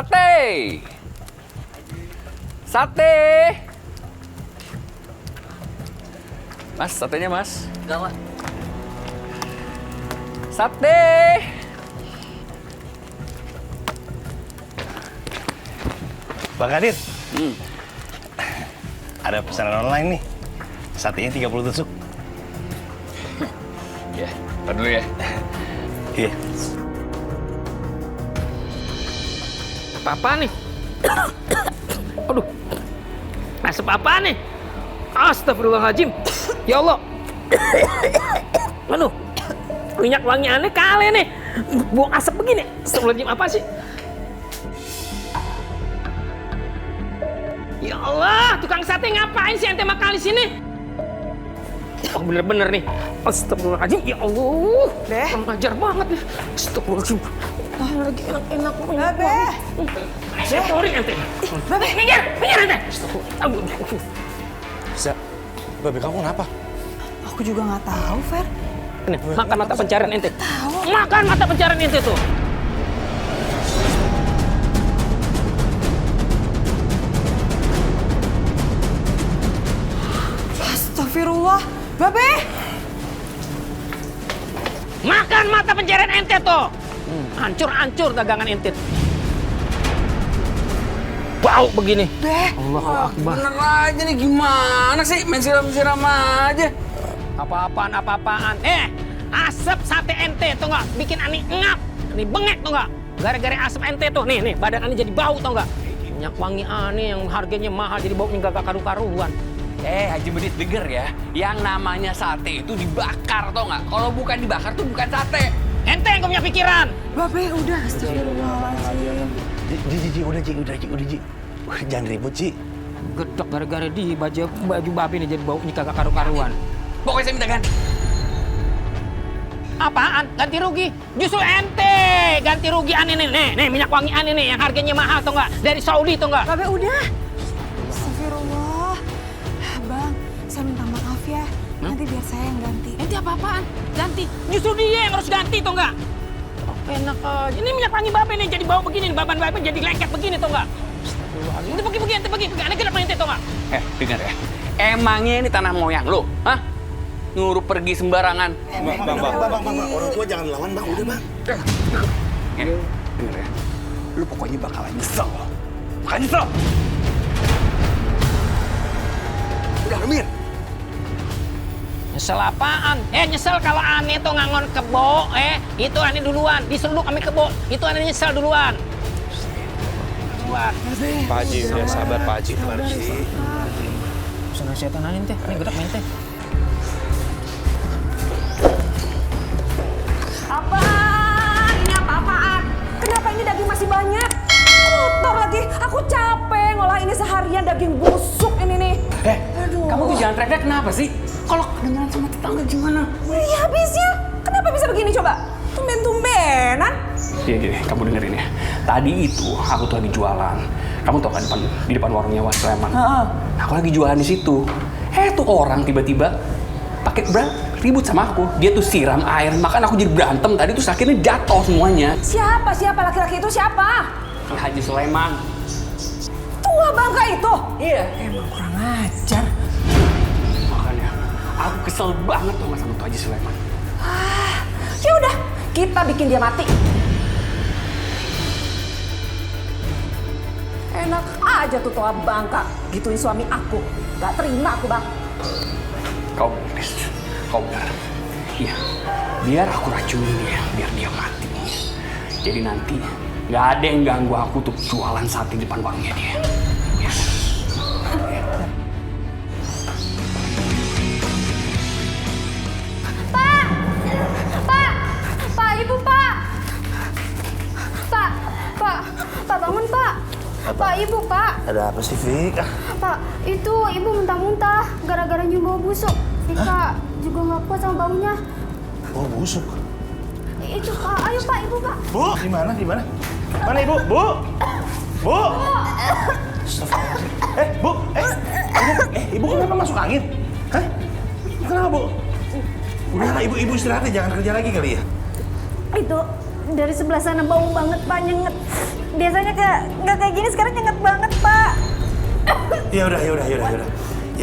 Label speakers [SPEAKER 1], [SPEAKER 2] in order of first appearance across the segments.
[SPEAKER 1] Sate! Sate! Mas, satenya mas.
[SPEAKER 2] Gawat.
[SPEAKER 1] Sate!
[SPEAKER 3] Bang Kadir, ada pesanan online nih. Satenya 30 tusuk.
[SPEAKER 1] Ya, ntar dulu ya.
[SPEAKER 3] Iya.
[SPEAKER 2] Apa nih? Aduh. Asap apa nih? Astagfirullahaladzim. Ya Allah. Aduh. Minyak wangi aneh kali nih. Buang asap begini. Astagfirullahaladzim, apa sih? Ya Allah, tukang sate ngapain sih ente makan di sini? Oh, bener-bener nih. Astagfirullahaladzim, ya Allah. Kurang ajar banget nih. Astagfirullahaladzim. Lagi enak-enak.
[SPEAKER 4] Babe.
[SPEAKER 2] Saya pouring ente. Babe, minggir ente. Astagfirullahaladzim.
[SPEAKER 3] Bisa. Babe, kamu kenapa?
[SPEAKER 4] Aku juga nggak tahu, Fer.
[SPEAKER 2] Nih, makan mata pencarian ente.
[SPEAKER 4] Tahu.
[SPEAKER 2] Makan mata pencarian ente tuh.
[SPEAKER 4] Astagfirullah. Babe.
[SPEAKER 2] Makan mata pencarian ente tuh. Hancur-hancur dagangan ente. Bau begini.
[SPEAKER 4] Be.
[SPEAKER 2] Allahu Akbar.
[SPEAKER 1] Bener aja nih, gimana sih? Main siram-siram aja.
[SPEAKER 2] Apa-apaan. Asap sate ente tuh nggak? Bikin ani ngap. Ini bengek tuh nggak? Gara-gara asap ente tuh. Nih, badan ani jadi bau tuh nggak? Minyak wangi aneh yang harganya mahal jadi baunya gak karu-karuan.
[SPEAKER 1] Haji Bedit denger ya, yang namanya sate itu dibakar tau nggak? Kalau bukan dibakar tuh bukan sate.
[SPEAKER 2] Ente yang punya pikiran.
[SPEAKER 4] Babe, udah. Astagfirullahaladzim.
[SPEAKER 3] Udah, Ji. Jangan ribut, Ji.
[SPEAKER 2] Gedok gara-gara di baju babi nih jadi baunya kagak karu-karuan.
[SPEAKER 1] Pokoknya saya minta ganti.
[SPEAKER 2] Apaan? Ganti rugi? Justru ente ganti rugi aneh nih. Nih minyak wangi aneh nih yang harganya mahal tuh nggak? Dari Saudi tuh nggak?
[SPEAKER 4] Babe, udah. Astagfirullah. Bang, saya minta maaf ya. Nanti biar saya yang ganti.
[SPEAKER 2] Ente apa-apaan? Ganti. Justru dia yang harus ganti tuh nggak? Enak aja. Ini minyak wangi babe nih jadi bau begini. Baban babe jadi lengket begini tuh nggak? Ente pergi. Aneh kenapa ente tuh nggak?
[SPEAKER 1] Dengar ya. Emangnya ini tanah moyang lo? Hah? Nyuruh pergi sembarangan.
[SPEAKER 3] Bang. Orang tua jangan lawan, Bang. Udah, Bang.
[SPEAKER 1] Dengar ya. Lu pokoknya bakalan nyesel. Bakalan nyesel. Udah, Mir.
[SPEAKER 2] Nyesel apaan? Nyesel kalau aneh tuh ngangon kebo. Itu aneh duluan. Diseruduk sama kebo. Itu aneh nyesel duluan.
[SPEAKER 3] Pak Haji, udah sabar, Pak Haji.
[SPEAKER 2] Senang setan aneh teh. Ini gerak main teh.
[SPEAKER 4] Apaan? Ini apa-apaan? Kenapa ini daging masih banyak? Kotor lagi. Aku capek ngolah ini seharian daging busuk ini nih. Aduh.
[SPEAKER 1] Kamu tuh jangan teriak kenapa sih? Kalau kedengeran sama tetangga gimana?
[SPEAKER 4] Iya habisnya. Kenapa bisa begini coba? Tumben-tumbenan.
[SPEAKER 1] Iya, kamu dengerin ya. Tadi itu aku tuh lagi jualan. Kamu tau kan di depan warungnya Was Sleman. Aku lagi jualan di situ. Tuh orang tiba-tiba pakai bra ribut sama aku. Dia tuh siram air, makan aku jadi berantem. Tadi tuh akhirnya jatuh semuanya.
[SPEAKER 4] Siapa laki-laki itu siapa?
[SPEAKER 1] Haji Sulaiman.
[SPEAKER 4] Tua bangka itu.
[SPEAKER 1] Iya.
[SPEAKER 4] Emang kurang ajar.
[SPEAKER 1] Makanya aku kesel banget tuh sama tuh Haji Sulaiman.
[SPEAKER 4] Ya udah, kita bikin dia mati. Enak aja tuh tua bangka gituin suami aku. Gak terima aku, Bang.
[SPEAKER 1] Kau benar. Iya, biar aku racunin dia, biar dia mati. Jadi nanti nggak ada yang ganggu aku tuh jualan sate di depan warungnya dia. Yes.
[SPEAKER 5] Pak, Ibu, Pak. Pak, bangun, Pak. Pak, Ibu, Pak.
[SPEAKER 3] Ada apa sih, Fik?
[SPEAKER 5] Pak, itu Ibu muntah-muntah gara-gara nyium bau busuk. Vika juga nggak kuat sama baunya.
[SPEAKER 3] Oh, busuk.
[SPEAKER 5] Itu, Pak. Ayo, Pak, Ibu, Pak.
[SPEAKER 3] Bu, di mana? Mana Ibu? Bu! Astagfirullahaladzim. Bu! Ibu kenapa masuk angin? Hah? Kenapa, Bu? Udah, Ibu istirahat, jangan kerja lagi kali ya?
[SPEAKER 4] Itu
[SPEAKER 5] Dari sebelah sana bau banget Pak, nyenget. Biasanya nggak kayak gini, sekarang nyenget banget Pak.
[SPEAKER 3] Ya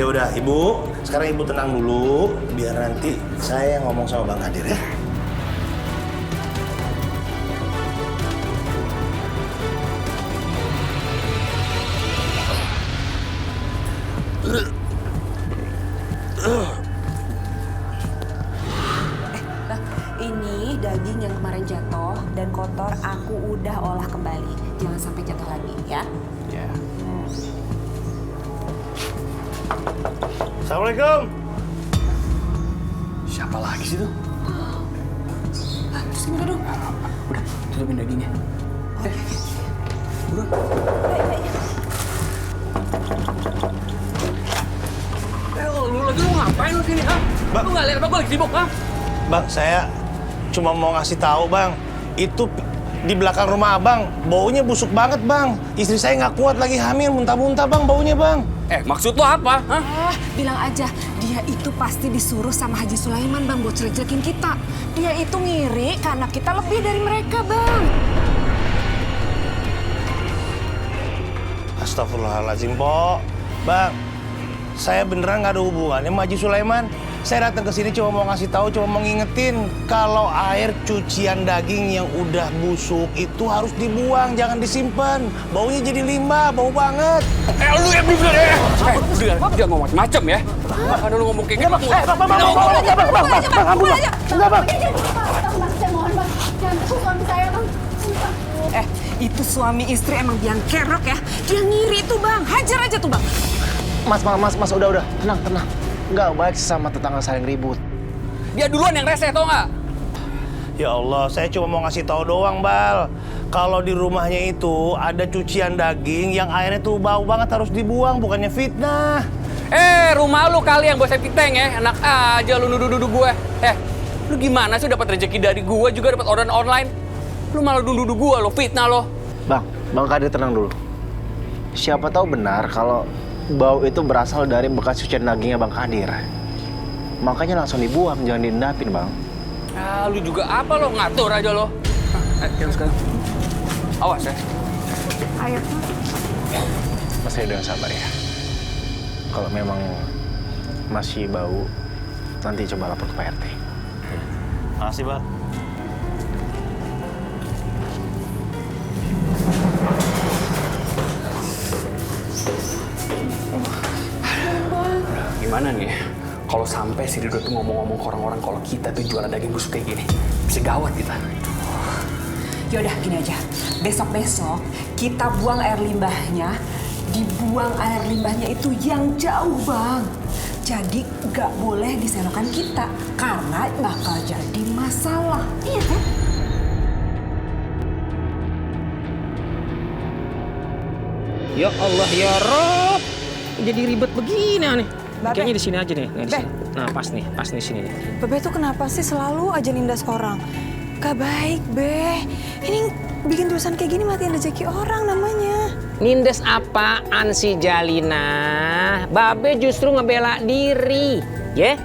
[SPEAKER 3] udah, Ibu. Sekarang Ibu tenang dulu, biar nanti saya ngomong sama Bang Kadir ya.
[SPEAKER 4] Ini daging yang kemarin jatuh dan kotor aku udah olah kembali. Jangan sampai jatuh lagi ya.
[SPEAKER 1] Ya.
[SPEAKER 3] Assalamualaikum.
[SPEAKER 1] Siapa lagi sih tuh?
[SPEAKER 4] Sini duduk.
[SPEAKER 1] Udah, tutupin dagingnya. Buruan. Lu lagi ngapain lu sini, ha?
[SPEAKER 3] Bang.
[SPEAKER 1] Lu nggak lihat apa gua lagi sibuk, ha?
[SPEAKER 3] Bang, saya cuma mau ngasih tahu, Bang. Itu di belakang rumah Abang, baunya busuk banget, Bang. Istri saya nggak kuat lagi hamil, muntah-muntah, Bang, baunya, Bang.
[SPEAKER 1] Maksud lu apa, ha?
[SPEAKER 4] Bilang aja, dia itu pasti disuruh sama Haji Sulaiman, Bang, buat jelek-jelekin kita. Dia itu ngiri karena kita lebih dari mereka, Bang.
[SPEAKER 3] Astagfirullahaladzim, Po. Bang, saya beneran nggak ada hubungannya sama Haji Sulaiman. Saya datang ke sini cuma mau ngasih tahu, cuma mau ngingetin kalau air cucian daging yang udah busuk itu harus dibuang, jangan disimpan. Baunya jadi limbah, bau banget.
[SPEAKER 1] Lu yang belum dia ngomong macam ya. Ada lu ngomong kayak gitu.
[SPEAKER 3] Bang, ampun, Bang. Enggak, Bang.
[SPEAKER 5] Bang, saya mohon Bang, jangan pukul suami saya Bang. Sumpah.
[SPEAKER 4] Itu suami istri emang biang kerok ya. Dia ngiri tuh, Bang. Hajar aja tuh, Bang.
[SPEAKER 3] Mas, udah. Tenang. Enggak baik sama tetangga saling ribut.
[SPEAKER 1] Dia duluan yang rese, tau nggak?
[SPEAKER 3] Ya Allah, saya cuma mau ngasih tahu doang, Bal. Kalau di rumahnya itu ada cucian daging yang airnya tuh bau banget harus dibuang, bukannya fitnah.
[SPEAKER 1] Rumah lu kali yang buat saya piteng ya. Enak aja lu nuduh-nuduh gue. Lu gimana sih dapat rezeki dari gue juga dapat orderan online? Lu malah nuduh gue, lu fitnah lo.
[SPEAKER 6] Bang Kadir tenang dulu. Siapa tahu benar kalau bau itu berasal dari bekas cucian dagingnya Bang Kadir. Makanya langsung dibuang, jangan diendapin, Bang.
[SPEAKER 1] Lu juga apa lo? Ngatur aja lo. Yang sekarang. Awas ya.
[SPEAKER 5] Ayo.
[SPEAKER 6] Mas saya udah sabar ya. Kalau memang masih bau, nanti coba lapor ke Pak RT.
[SPEAKER 3] Makasih, Bang.
[SPEAKER 1] Gimana nih? Kalau sampai si Ridho tuh ngomong-ngomong ke orang-orang kalau kita tuh jualan daging busuk kayak gini, bisa gawat kita.
[SPEAKER 4] Yaudah, gini aja. Besok-besok kita buang air limbahnya. Dibuang air limbahnya itu yang jauh, Bang. Jadi nggak boleh di selokan kita. Karena bakal jadi masalah. Iya kan?
[SPEAKER 2] Ya Allah ya Rob, jadi ribet begini nih. Kayaknya di sini aja nih. Nah, di sini. Nah, pas nih sini nih.
[SPEAKER 7] Bebe tuh kenapa sih selalu aja nindas orang? Gak baik, Be. Ini bikin tulisan kayak gini matiin rezeki orang namanya.
[SPEAKER 2] Nindes apaan sih Jalina? Babe justru ngebela diri, ya?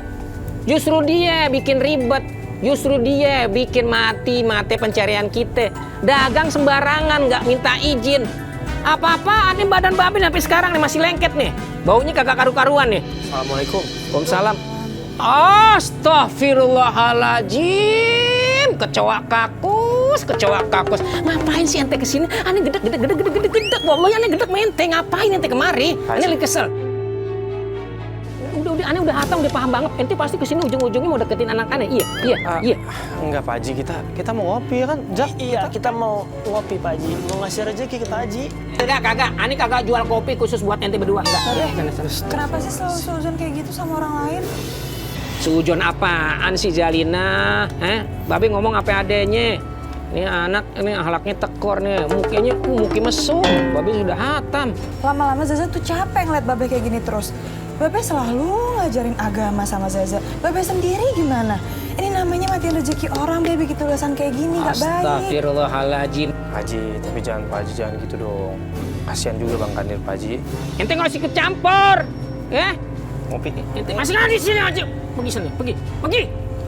[SPEAKER 2] Justru dia bikin ribet. Justru dia bikin mati pencarian kita. Dagang sembarangan, nggak minta izin. Apa-apaan nih badan Babe sampai sekarang nih masih lengket nih. Baunya kagak karu-karuan nih.
[SPEAKER 6] Assalamualaikum.
[SPEAKER 2] Waalaikumsalam. Astagfirullahaladzim. Kecoa kakus. Ngapain sih ente kesini? Aneh gedek. Wallahi aneh gedek mente. Ngapain ente kemari? Aneh lagi kesel. Udah, aneh udah hatam, udah paham banget. Ente pasti kesini ujung-ujungnya mau deketin anak aneh. Iya.
[SPEAKER 8] Enggak, Pak Haji. Kita mau ngopi ya kan? Iya, kita mau ngopi, Pak Haji. Mau ngasih rezeki kita, Haji.
[SPEAKER 2] Kagak. Aneh kagak jual kopi khusus buat ente berdua. Enggak. Sana.
[SPEAKER 7] Kenapa sih selalu seuzon kayak gitu sama orang lain?
[SPEAKER 2] Sujon apaan sih Jalina? Babe ngomong apa adanya. Ini anak, ini akhlaknya tekor nih. Muki mesum. Babe sudah hatam.
[SPEAKER 7] Lama-lama Zaza tuh capek ngeliat Babe kayak gini terus. Babe selalu ngajarin agama sama Zaza. Babe sendiri gimana? Ini namanya matiin rezeki orang, Babe bikin tulisan kayak gini, gak baik.
[SPEAKER 2] Astagfirullahaladzim.
[SPEAKER 8] Haji, tapi jangan Pak Haji, jangan gitu dong. Kasihan juga Bang Kadir, Pak Haji.
[SPEAKER 2] Ente nggak usah ikut campur. Ya?
[SPEAKER 8] Ngopi.
[SPEAKER 2] Ente masih nggak di sini aja. Pergi sana, pergi.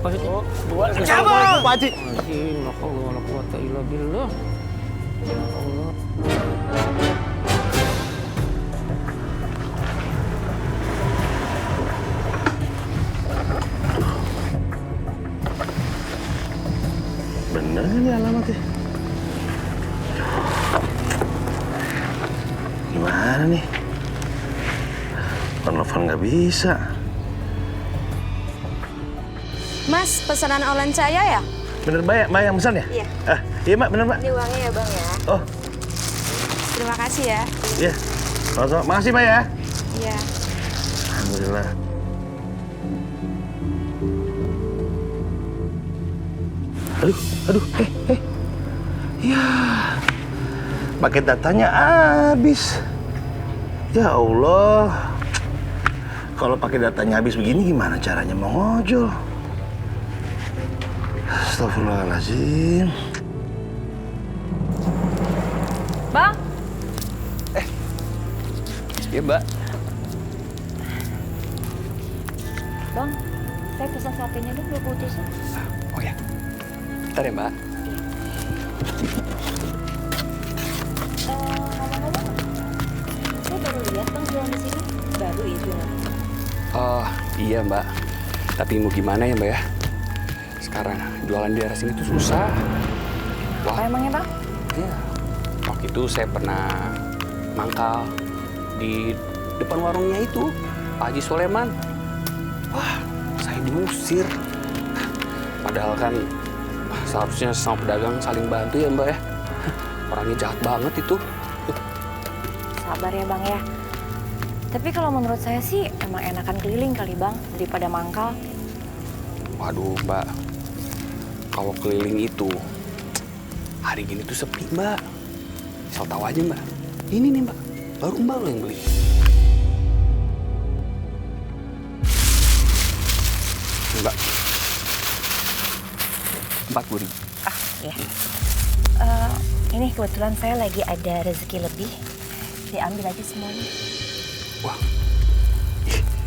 [SPEAKER 2] Apa itu?
[SPEAKER 8] Dua.
[SPEAKER 3] Cabut!
[SPEAKER 6] Pak Haji.
[SPEAKER 2] La haula wala quwata illa billah. Ya Allah.
[SPEAKER 3] Bener ini alamatnya. Gimana nih? Telepon nggak bisa.
[SPEAKER 9] Mas, pesanan online saya ya?
[SPEAKER 3] Bener Mbak yang pesan ya?
[SPEAKER 9] Iya.
[SPEAKER 3] Iya Mbak, bener Mbak.
[SPEAKER 9] Ini uangnya ya Bang ya.
[SPEAKER 3] Oh,
[SPEAKER 9] Terima kasih ya.
[SPEAKER 3] iya. Sama-sama. Makasih Mbak ya.
[SPEAKER 9] Iya.
[SPEAKER 3] Alhamdulillah. Aduh, Ya, paket datanya habis. Ya Allah. Kalau pakai datanya habis begini gimana caranya mau ngojol? Astagfirullahaladzim.
[SPEAKER 9] Bang,
[SPEAKER 1] Iya, Mbak.
[SPEAKER 9] Bang, saya pesan satenya dong 20 tusuk.
[SPEAKER 1] Oh ya. Bentar ya, Mbak.
[SPEAKER 9] Ngomong-ngomong, saya baru lihat Bang jualan di sini. Baru ya jualan.
[SPEAKER 1] Oh, iya, Mbak. Tapi mau gimana ya, Mbak ya? Sekarang jualan di daerah sini tuh susah.
[SPEAKER 9] Apa emangnya Bang?
[SPEAKER 1] Iya. Waktu itu saya pernah mangkal di depan warungnya itu, Pak Haji Soleman. Wah, saya diusir. Padahal kan seharusnya sama pedagang saling bantu ya, Mbak ya. Orangnya jahat banget itu.
[SPEAKER 9] Sabar ya Bang ya. Tapi kalau menurut saya sih emang enakan keliling kali Bang daripada mangkal.
[SPEAKER 1] Waduh, Mbak. Kalau keliling itu, hari gini tuh sepi, Mbak. Asal tahu aja, Mbak. Ini nih, Mbak. Baru Mbak lo yang beli. Mbak. 40.000.
[SPEAKER 9] Ah, iya. Ini kebetulan saya lagi ada rezeki lebih. Diambil aja semuanya.
[SPEAKER 1] Wah,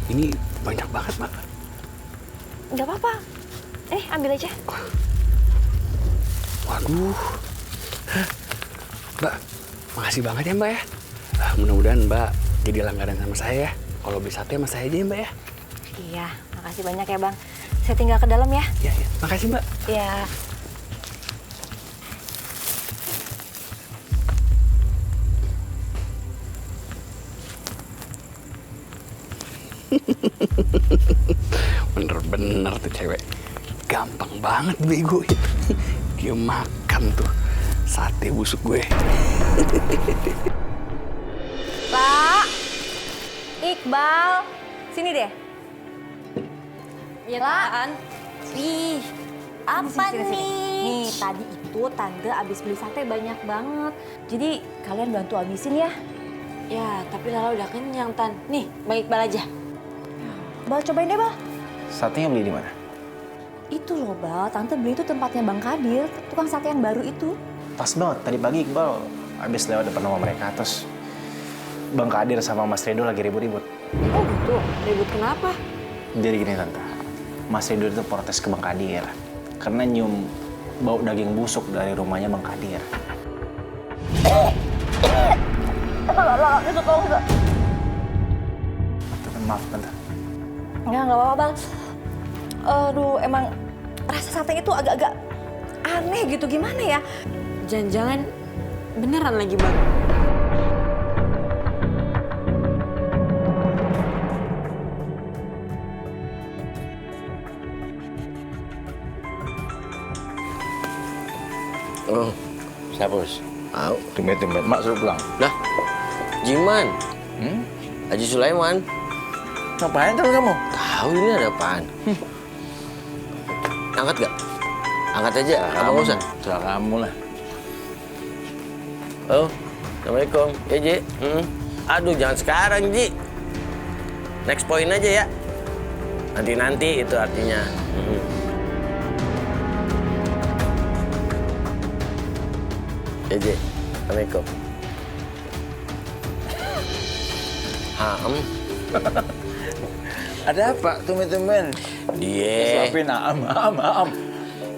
[SPEAKER 1] ini banyak banget, Mbak.
[SPEAKER 9] Nggak apa-apa. Ambil aja.
[SPEAKER 1] Waduh. Mbak, makasih banget ya, Mbak ya. Mudah-mudahan Mbak jadi langganan sama saya ya. Kalau beli sate sama saya aja ya, Mbak ya.
[SPEAKER 9] Iya, makasih banyak ya Bang. Saya tinggal ke dalam ya.
[SPEAKER 1] Iya, iya. Makasih, Mbak.
[SPEAKER 9] Iya.
[SPEAKER 1] Bener-bener tuh cewek. Gampang banget bego ya. Dia makan tuh sate busuk gue.
[SPEAKER 9] Pak, Iqbal, sini deh. Ya Pak. Ih, apa nih? Nih, tadi itu Tante abis beli sate banyak banget. Jadi kalian bantu habisin ya. Ya, tapi Lala udah kenyang, Tan. Nih, Bang Iqbal aja. Bal, cobain deh, Bal.
[SPEAKER 6] Satenya beli di mana?
[SPEAKER 9] Itu loh, Bal. Tante beli itu tempatnya Bang Kadir, tukang sate yang baru itu.
[SPEAKER 6] Pas banget, tadi pagi Iqbal habis lewat depan rumah mereka, terus Bang Kadir sama Mas Redo lagi ribut-ribut.
[SPEAKER 9] Oh gitu? Ribut kenapa?
[SPEAKER 6] Jadi gini Tante, Mas Redo itu protes ke Bang Kadir karena nyium bau daging busuk dari rumahnya Bang Kadir. Tante, maaf Tante.
[SPEAKER 9] Nggak apa-apa, Bal. Aduh, emang rasa satenya itu agak-agak aneh gitu. Gimana ya? Jangan-jangan beneran lagi, Bang.
[SPEAKER 10] Oh, siapa bos?
[SPEAKER 3] Tahu, tumben-tumben mak suruh pulang.
[SPEAKER 10] Lah, Jiman. Haji Sulaiman.
[SPEAKER 3] Ngapain terus kamu?
[SPEAKER 10] Tahu ini ada apaan? Angkat gak? Angkat aja, apa nggak usah?
[SPEAKER 3] Terserah kamu lah.
[SPEAKER 10] Oh, Assalamualaikum. Ya, Ji. Aduh, jangan sekarang, Ji. Next point aja ya. Nanti-nanti itu artinya. Ya, Ji. Assalamualaikum.
[SPEAKER 11] Ada apa? Tumben-tumben.
[SPEAKER 10] Dia.
[SPEAKER 11] Suapin, am.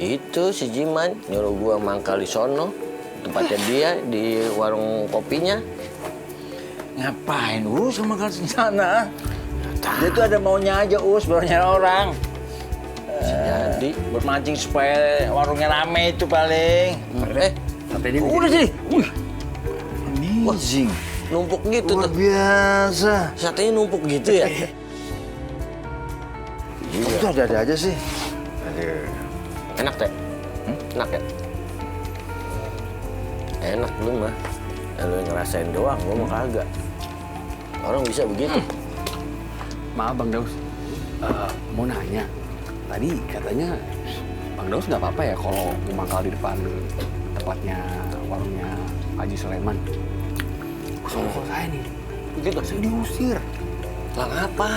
[SPEAKER 10] Itu si Jiman nyuruh gua mangkal di sono. Tempatnya dia di warung kopinya.
[SPEAKER 11] Ngapain sama mangkal di sana? Dia tuh ada maunya aja baru nyari orang.
[SPEAKER 10] Jadi
[SPEAKER 11] bermancing supaya warungnya rame itu paling.
[SPEAKER 10] Udah sih.
[SPEAKER 11] Wih. Amazing.
[SPEAKER 10] Numpuk gitu
[SPEAKER 11] Luar
[SPEAKER 10] tuh.
[SPEAKER 11] biasa.
[SPEAKER 10] Satenya numpuk gitu ya.
[SPEAKER 11] Itu ada aja sih.
[SPEAKER 10] Enak teh. Enak ya. Enak lu mah. Lu yang ngerasain doang, gua mah kagak. Orang bisa begitu.
[SPEAKER 1] Maaf Bang Daus, mau nanya. Tadi katanya Bang Daus nggak apa-apa ya kalau mau mangkal di depan tempatnya warungnya Haji Sulaiman. Soalnya kalau saya nih, begitu saya diusir.
[SPEAKER 10] Lah ngapa?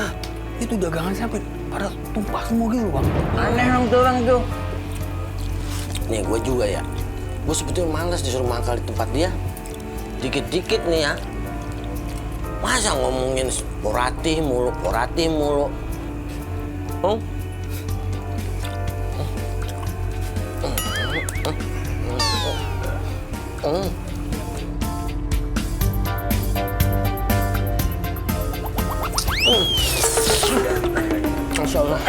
[SPEAKER 1] Itu dagangan sampai pada tumpah semua gitu Bang.
[SPEAKER 11] Aneh dong tuh orang tuh.
[SPEAKER 10] Nih gue juga ya. Gue sebetulnya malas disuruh mangkal di tempat dia. Dikit-dikit nih ya. Masa ngomongin porati mulu. Masya Allah.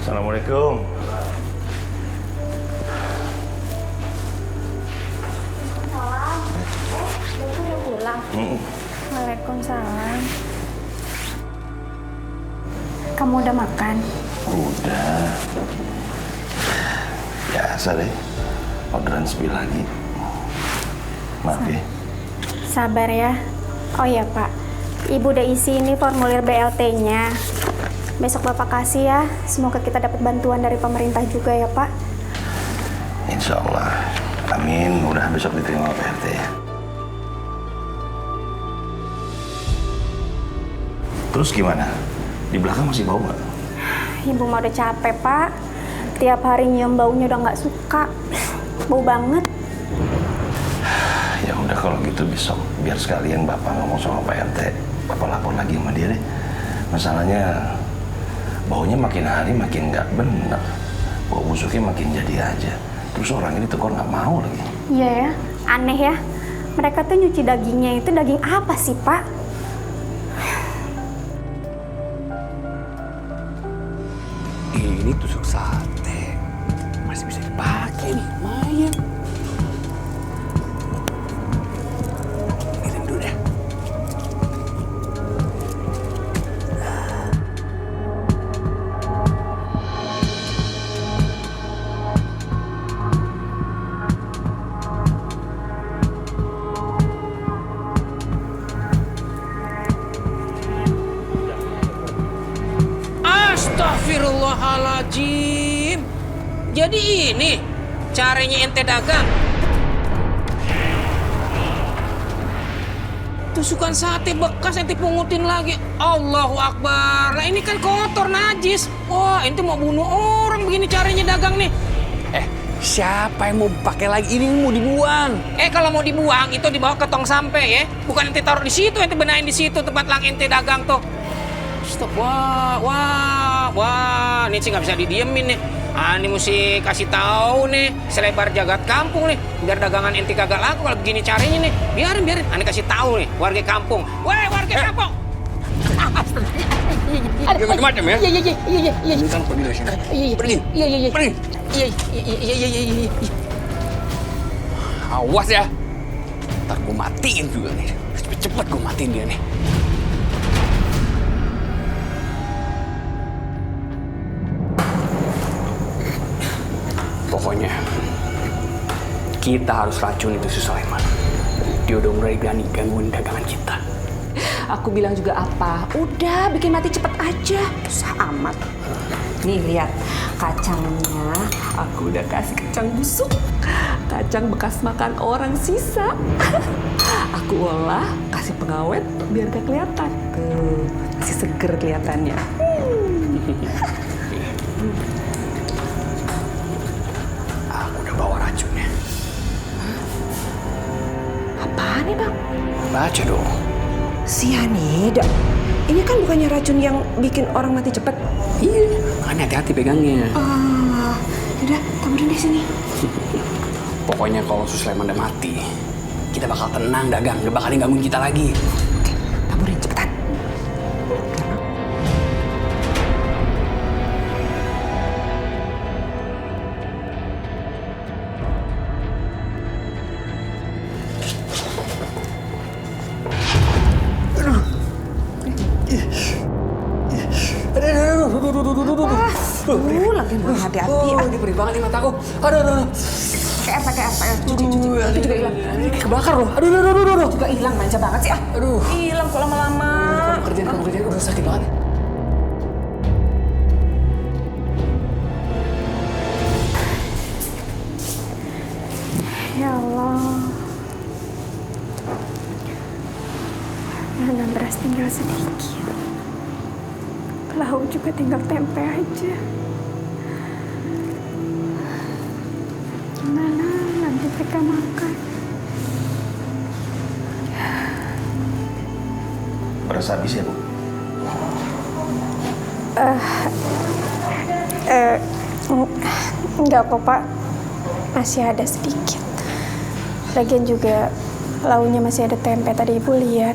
[SPEAKER 3] Assalamualaikum.
[SPEAKER 5] Bapak udah pulang? Waalaikumsalam. Kamu udah makan?
[SPEAKER 3] Udah. Biasa deh. Orderan sepi lagi. Maaf ya.
[SPEAKER 5] Sabar ya. Oh ya Pak, Ibu udah isi ini formulir BLT-nya. Besok Bapak kasih ya. Semoga kita dapat bantuan dari pemerintah juga ya Pak.
[SPEAKER 3] Insya Allah. Amin. Udah besok diterima Pak RT ya. Terus gimana? Di belakang masih bau nggak?
[SPEAKER 5] Ibu mah udah capek Pak. Tiap hari nyium baunya udah nggak suka. Bau banget.
[SPEAKER 3] Ya udah kalau gitu besok biar sekalian Bapak ngomong sama Pak RT. Bapak lapor lagi sama dia deh. Masalahnya baunya makin hari makin nggak benar. Bau busuknya makin jadi aja. Terus orang ini tekor nggak mau lagi.
[SPEAKER 5] Iya ya, aneh ya. Mereka tuh nyuci dagingnya itu daging apa sih Pak?
[SPEAKER 1] Ini tusuk sate. Masih bisa dipakai nih, lumayan. Minum dulu deh.
[SPEAKER 2] Astagfirullahaladzim. Jadi ini caranya ente dagang. Tusukan sate bekas ente pungutin lagi. Allahu Akbar. Lah ini kan kotor najis. Wah, ente mau bunuh orang begini caranya dagang nih.
[SPEAKER 1] Siapa yang mau pakai lagi? Ini mau dibuang.
[SPEAKER 2] Kalau mau dibuang itu dibawa ke tong sampah ya. Bukan ente taruh di situ, ente benahin di situ tempat lang ente dagang tuh. Stop. Wah, ini sih nggak bisa didiemin nih. Ini mesti kasih tahu nih, selebar jagat kampung nih, biar dagangan ente kagak laku kalau begini caranya nih. Biarin. Ani kasih tahu nih, warga kampung. Woi, warga kampung.
[SPEAKER 1] Dia macam-macam ya?
[SPEAKER 5] Iya.
[SPEAKER 1] Ini kan pergi dari sini. Pergi.
[SPEAKER 5] Iya.
[SPEAKER 1] Pergi.
[SPEAKER 5] Iya.
[SPEAKER 1] Awas ya. Ntar gue matiin juga nih. Cepet gue matiin dia nih. Pokoknya kita harus racun itu si Sulaiman. Dia udah mulai berani gangguin dagangan kita.
[SPEAKER 4] Aku bilang juga apa? Udah, bikin mati cepet aja. Susah amat. Nih, lihat. Kacangnya aku udah kasih kacang busuk. Kacang bekas makan orang sisa. Aku olah, kasih pengawet biar gak kelihatan. Tuh, masih seger kelihatannya.
[SPEAKER 1] Aku baca dong.
[SPEAKER 4] Sianida. Ini kan bukannya racun yang bikin orang mati cepet.
[SPEAKER 1] Iya, makanya hati-hati pegangnya.
[SPEAKER 4] Udah, taburin di sini.
[SPEAKER 1] Pokoknya kalau Sulaiman udah mati, kita bakal tenang dagang, gak bakal gangguin kita lagi.
[SPEAKER 4] Taburin cepetan. Lagi mau hati-hati.
[SPEAKER 1] Ini perih banget nih mataku. Aduh.
[SPEAKER 4] Kayak apa? Cuci. Itu juga hilang.
[SPEAKER 1] Kebakar loh. Aduh.
[SPEAKER 4] Juga hilang, manja banget sih.
[SPEAKER 1] Aduh.
[SPEAKER 4] Hilang kok lama-lama.
[SPEAKER 1] Kamu kerjaan udah sakit banget.
[SPEAKER 5] Ya Allah. Mana beras tinggal sedikit. Lauk juga tinggal tempe aja. Gimana nanti mereka makan?
[SPEAKER 3] Beras habis ya, Bu?
[SPEAKER 5] Enggak kok, Pak. Masih ada sedikit. Lagian juga lauknya masih ada tempe, tadi Ibu lihat.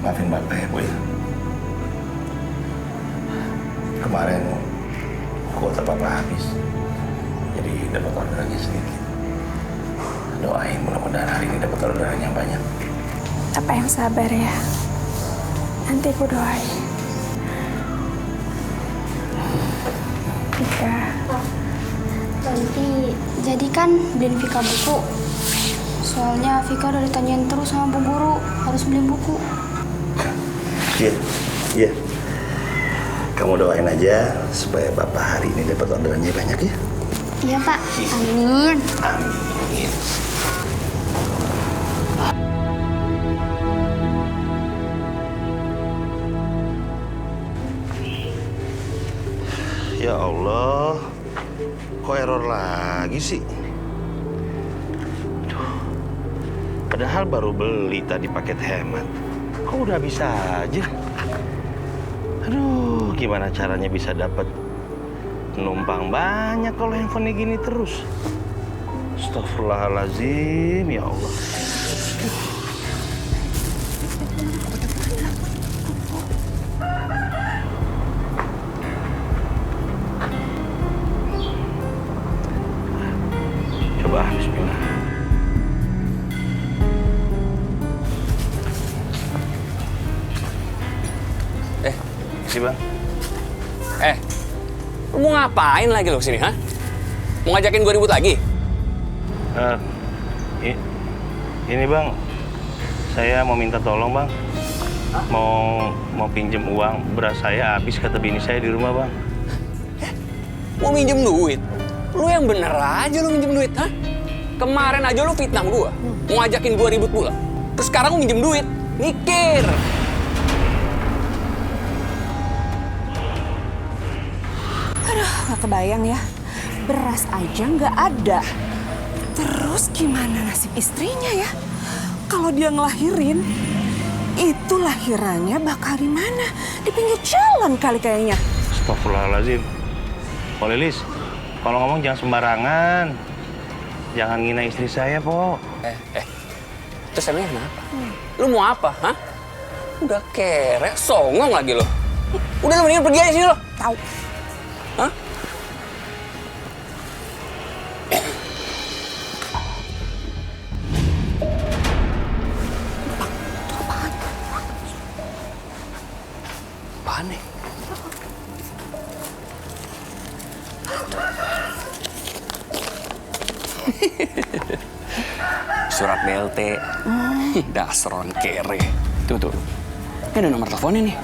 [SPEAKER 3] Maafin Bapak ya, Bu ya. Kemarin kuota Bapak habis. Jadi dapat orderannya sedikit. Doain mudah-mudahan hari ini dapat orderan yang banyak.
[SPEAKER 5] Apa yang sabar ya? Nanti Ibu doain. Vika.
[SPEAKER 12] Nanti jadi kan beliin Vika buku. Soalnya Vika udah ditanyain terus sama Bu Guru harus beli buku.
[SPEAKER 3] Iya. Kamu doain aja supaya Bapak hari ini dapat orderannya banyak ya.
[SPEAKER 12] Iya Pak. Amin.
[SPEAKER 3] Amin. Ya Allah, kok error lagi sih? Padahal baru beli tadi paket hemat. Kok udah bisa aja? Aduh, gimana caranya bisa dapat penumpang banyak kalau handphone gini terus? Astagfirullahaladzim, ya Allah. Coba, bismillah. Sih Bang.
[SPEAKER 1] Lu mau ngapain lagi lo kesini, ha? Mau ngajakin gue ribut lagi?
[SPEAKER 3] Ini Bang, saya mau minta tolong Bang. Mau pinjem uang, beras saya habis kata bini saya di rumah Bang.
[SPEAKER 1] Mau minjem duit? Lu yang bener aja lu minjem duit, ha? Kemarin aja lu fitnah gua, mau ngajakin gua ribut pula. Terus sekarang lu minjem duit, mikir.
[SPEAKER 4] Aduh, gak kebayang ya. Beras aja nggak ada. Terus gimana nasib istrinya ya? Kalau dia ngelahirin, itu lahirannya bakal di mana? Di pinggir jalan kali kayaknya.
[SPEAKER 3] Astagfirullahaladzim. Po Lilis, kalau ngomong jangan sembarangan. Jangan ngina istri saya, Po.
[SPEAKER 1] Terus emangnya kenapa? Lu mau apa, ha? Udah kere, songong lagi lo. Udah lu mendingan pergi aja sini lo.
[SPEAKER 4] Tahu.
[SPEAKER 1] Hah? Apaan nih? Surat BLT. Dasar orang kere. Tuh. Ini ada nomor teleponnya nih.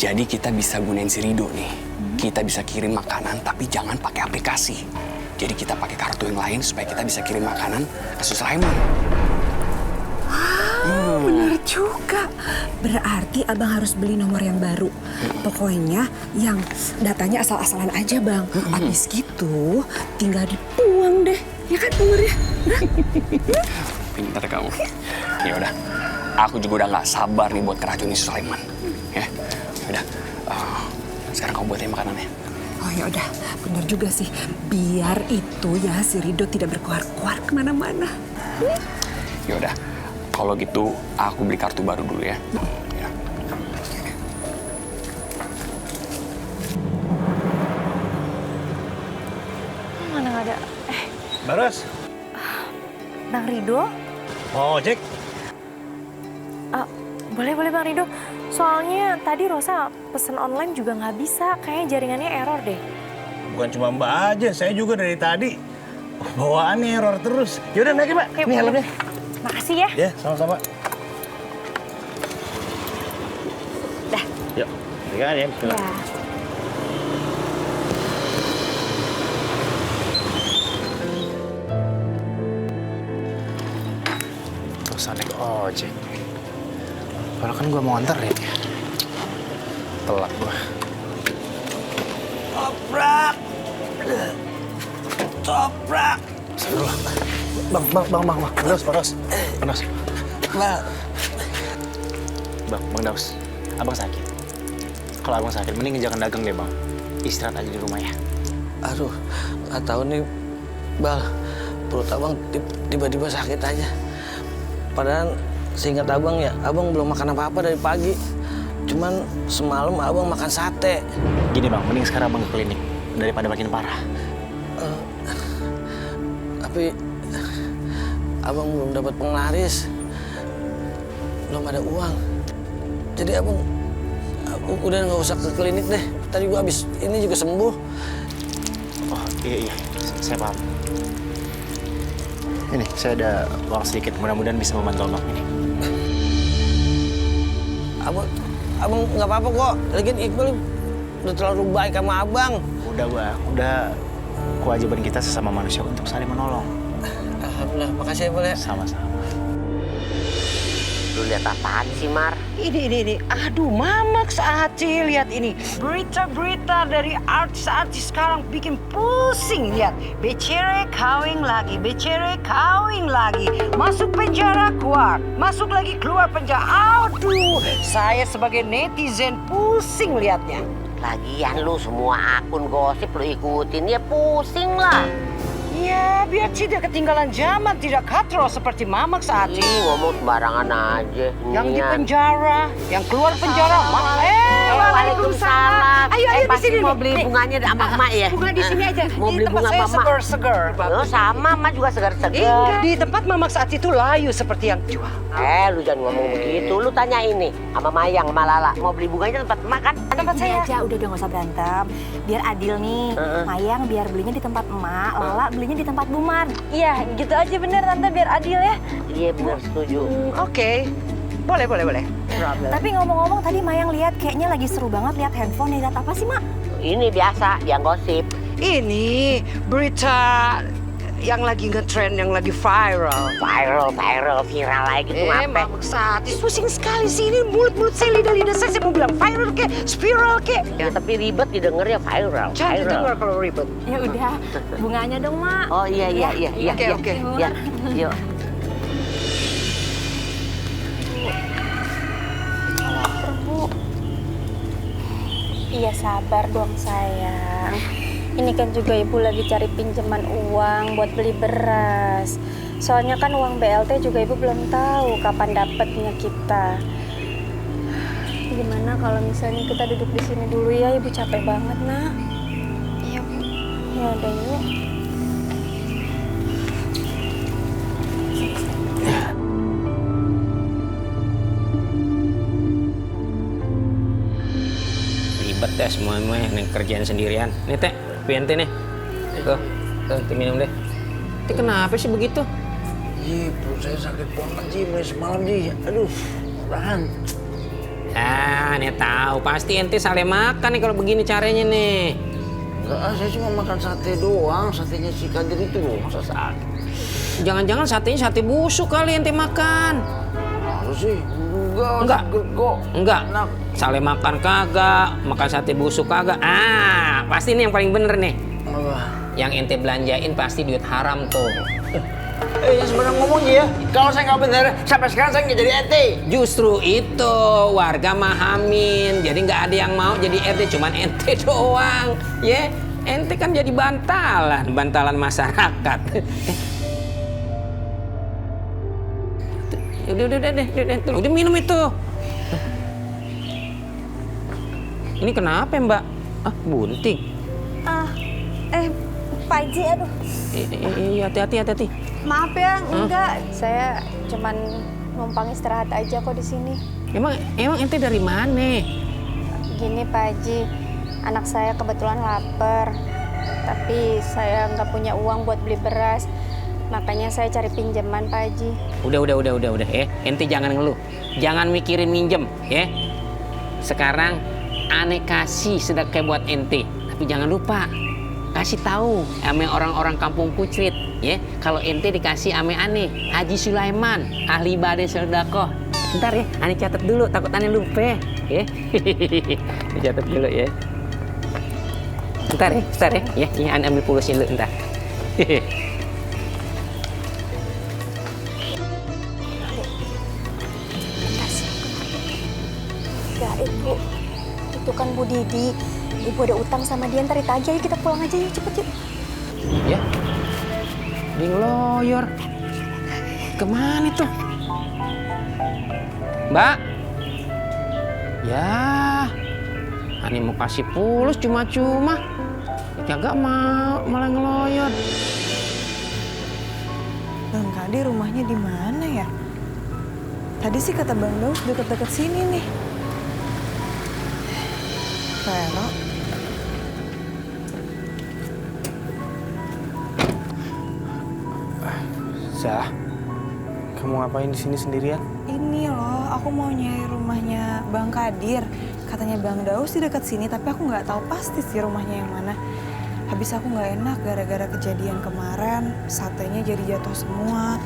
[SPEAKER 1] Jadi kita bisa gunain si Rido nih. Kita bisa kirim makanan tapi jangan pakai aplikasi. Jadi kita pakai kartu yang lain supaya kita bisa kirim makanan ke Sulaiman.
[SPEAKER 4] Bener juga. Berarti abang harus beli nomor yang baru. Pokoknya yang datanya asal-asalan aja bang. Abis gitu tinggal dibuang deh. Ya kan nomornya?
[SPEAKER 1] Pintar kamu. Ya udah, aku juga udah nggak sabar nih buat keracuni si Sulaiman. Ya, udah. Sekarang kamu buatin makanannya.
[SPEAKER 4] Oh ya udah, benar juga sih. Biar itu ya si Ridho tidak berkuar-kuar kemana-mana.
[SPEAKER 1] Ya udah, kalau gitu aku beli kartu baru dulu ya. Ya.
[SPEAKER 9] Mana nggak ada?
[SPEAKER 3] Baros.
[SPEAKER 9] Bang Ridho?
[SPEAKER 3] Mau ojek?
[SPEAKER 9] Boleh Bang Ridho. Soalnya tadi Rosa pesen online juga nggak bisa. Kayaknya jaringannya error deh.
[SPEAKER 3] Bukan cuma Mbak aja, saya juga dari tadi bawaannya error terus. Yaudah naikin Mbak, ini helmnya.
[SPEAKER 9] Makasih ya.
[SPEAKER 3] Ya, sama-sama.
[SPEAKER 9] Dah.
[SPEAKER 3] Yuk, pegangan ya.
[SPEAKER 9] Ya.
[SPEAKER 6] Terus naik ojek. Padahal kan gue mau anterin ya. Telat gue.
[SPEAKER 3] Toprak! Toprak!
[SPEAKER 6] Astagfirullah. Bang. Panas. Bang Daus. Abang sakit. Kalau abang sakit, mending jangan dagang deh bang. Istirahat aja di rumah ya.
[SPEAKER 10] Aduh, nggak tahu nih, Bal. Perut abang tiba-tiba sakit aja. Padahal seingat abang ya, abang belum makan apa-apa dari pagi. Cuman semalam abang makan sate.
[SPEAKER 6] Gini bang, mending sekarang abang ke klinik daripada makin parah.
[SPEAKER 10] Tapi abang belum dapat penglaris, belum ada uang. Jadi abang udah nggak usah ke klinik deh. Tadi gua habis ini juga sembuh.
[SPEAKER 6] Oh iya, saya paham. Ini saya ada uang sedikit, mudah-mudahan bisa membantu abang ini.
[SPEAKER 10] Abang nggak apa-apa kok. Lagian Iqbal udah terlalu baik sama abang.
[SPEAKER 6] Udah kewajiban kita sesama manusia untuk saling menolong.
[SPEAKER 10] Alhamdulillah, makasih ya Bal ya.
[SPEAKER 6] Sama-sama.
[SPEAKER 13] Lu lihat apaan sih, Mar?
[SPEAKER 14] Ini. Aduh, Mamax Ati, lihat ini. Berita-berita dari artis-artis sekarang bikin pusing, lihat. Becere kawin lagi. Masuk penjara, keluar. Masuk lagi, keluar penjara. Aduh, saya sebagai netizen pusing lihatnya.
[SPEAKER 13] Lagian lu semua akun gosip lu ikutin, ya pusing lah.
[SPEAKER 14] Ya, biar tidak ketinggalan zaman, tidak katro seperti Mamax Ati.
[SPEAKER 13] Ngomong sembarangan aja.
[SPEAKER 14] Yang di penjara, yang keluar penjara.
[SPEAKER 13] Waalaikumsalam.
[SPEAKER 14] Ayo di
[SPEAKER 13] pasti
[SPEAKER 14] sini
[SPEAKER 13] mau
[SPEAKER 14] nih.
[SPEAKER 13] beli bunganya sama emak ya?
[SPEAKER 14] Bunga di sini aja.
[SPEAKER 13] Mau
[SPEAKER 14] Di
[SPEAKER 13] beli
[SPEAKER 14] tempat
[SPEAKER 13] bunga
[SPEAKER 14] saya
[SPEAKER 13] sama emak.
[SPEAKER 14] seger-seger.
[SPEAKER 13] Lo sama, emak juga segar-segar.
[SPEAKER 14] Enggak, di tempat Mamax Ati itu layu seperti yang jual.
[SPEAKER 13] Lu jangan ngomong begitu. Lu tanya ini sama Mayang, sama Lala. Mau beli bunganya tempat emak kan?
[SPEAKER 9] Tempat saya aja, udah nggak usah berantem. Biar adil nih. Mayang biar belinya di tempat emak, Lala belinya di tempat Bumar. Iya, gitu aja bener Tante, biar adil ya.
[SPEAKER 13] Iya bener, setuju.
[SPEAKER 14] Oke. Boleh.
[SPEAKER 9] Tapi ngomong-ngomong tadi Mayang lihat kayaknya lagi seru banget lihat handphone. Lihat apa sih, Mak?
[SPEAKER 13] Ini biasa, yang gosip.
[SPEAKER 14] Ini berita yang lagi nge-trend, yang lagi viral.
[SPEAKER 13] Viral lagi tuh ngapain?
[SPEAKER 14] Mamax Ati pusing sekali sih ini mulut saya, lidah saya mau bilang viral ke, spiral ke.
[SPEAKER 13] Ya tapi ribet didengar ya viral.
[SPEAKER 14] Jangan didengar kalau ribet.
[SPEAKER 9] Ya udah, bunganya dong, Mak.
[SPEAKER 13] Oh iya.
[SPEAKER 14] Oke.
[SPEAKER 13] Ya, yuk.
[SPEAKER 5] Bu. Iya sabar dong sayang. Ini kan juga ibu lagi cari pinjaman uang buat beli beras. Soalnya kan uang BLT juga ibu belum tahu kapan dapatnya kita. Gimana kalau misalnya kita duduk di sini dulu ya, ibu capek banget nak.
[SPEAKER 12] Iya Bu.
[SPEAKER 5] Ya udah yuk.
[SPEAKER 2] Ribet ya semua nih kerjaan sendirian. Nih teh, PNT nih. Tuh, minum deh. Ini kenapa sih begitu?
[SPEAKER 11] Ji, perut saya sakit banget Ji, mulai semalam Ji. Aduh, tahan.
[SPEAKER 2] Nih tahu pasti ente salah makan nih kalau begini caranya nih.
[SPEAKER 11] Enggak, saya cuma makan sate doang. Satenya si Kadir itu loh, masa sakit.
[SPEAKER 2] Jangan-jangan satenya sate busuk kali ente makan.
[SPEAKER 11] Masa sih?
[SPEAKER 2] Enggak. Sale makan kagak, makan sate busuk kagak. Pasti ini yang paling bener nih.
[SPEAKER 11] Apa?
[SPEAKER 2] Yang ente belanjain pasti duit haram tuh.
[SPEAKER 11] Ya sebenarnya ngomongnya ya, kalau saya nggak bener, sampai sekarang saya nggak jadi ente.
[SPEAKER 2] Justru itu warga mahamin, jadi nggak ada yang mau jadi RT, cuman ente doang. Ente kan jadi bantalan masyarakat. Udah minum itu. Ini kenapa ya, Mbak? Bunting.
[SPEAKER 5] Pak Haji, aduh.
[SPEAKER 2] Iya, hati-hati.
[SPEAKER 5] Maaf ya, enggak. Saya cuman numpang istirahat aja kok di sini.
[SPEAKER 2] Emang ente dari mana?
[SPEAKER 5] Gini Pak Haji, anak saya kebetulan lapar. Tapi saya nggak punya uang buat beli beras. Makanya saya cari pinjaman Pak Haji.
[SPEAKER 2] Udah. Ente jangan ngeluh. Jangan mikirin minjem, ya. Sekarang ane kasih sedekah buat ente. Tapi jangan lupa kasih tahu ame orang-orang kampung Pucrit, ya. Kalau ente dikasih ame ane Haji Sulaiman, ahli badai sedekah. Bentar ya, ane catat dulu, takut ane lupa, ya. Catat dulu ya. Bentar ya, ane ambil pulusnya dulu, bentar.
[SPEAKER 5] Ya Ibu, itu kan Bu Didi. Ibu ada utang sama dia, ntar ditagih. Ayo kita pulang aja yuk, cepet yuk.
[SPEAKER 2] Ya, di lawyer. Kemana tuh? Mbak? Ya, Ani mau kasih pulus cuma-cuma. Kagak mau, malah ngeloyor.
[SPEAKER 7] Bang Kadi rumahnya di mana ya? Tadi sih kata Bang Daus deket-deket sini nih. Vero.
[SPEAKER 6] Zah, kamu ngapain di sini sendirian?
[SPEAKER 7] Ini loh, aku mau nyari rumahnya Bang Kadir. Katanya Bang Daus di dekat sini, tapi aku nggak tahu pasti sih rumahnya yang mana. Habis aku nggak enak gara-gara kejadian kemarin, satenya jadi jatuh semua.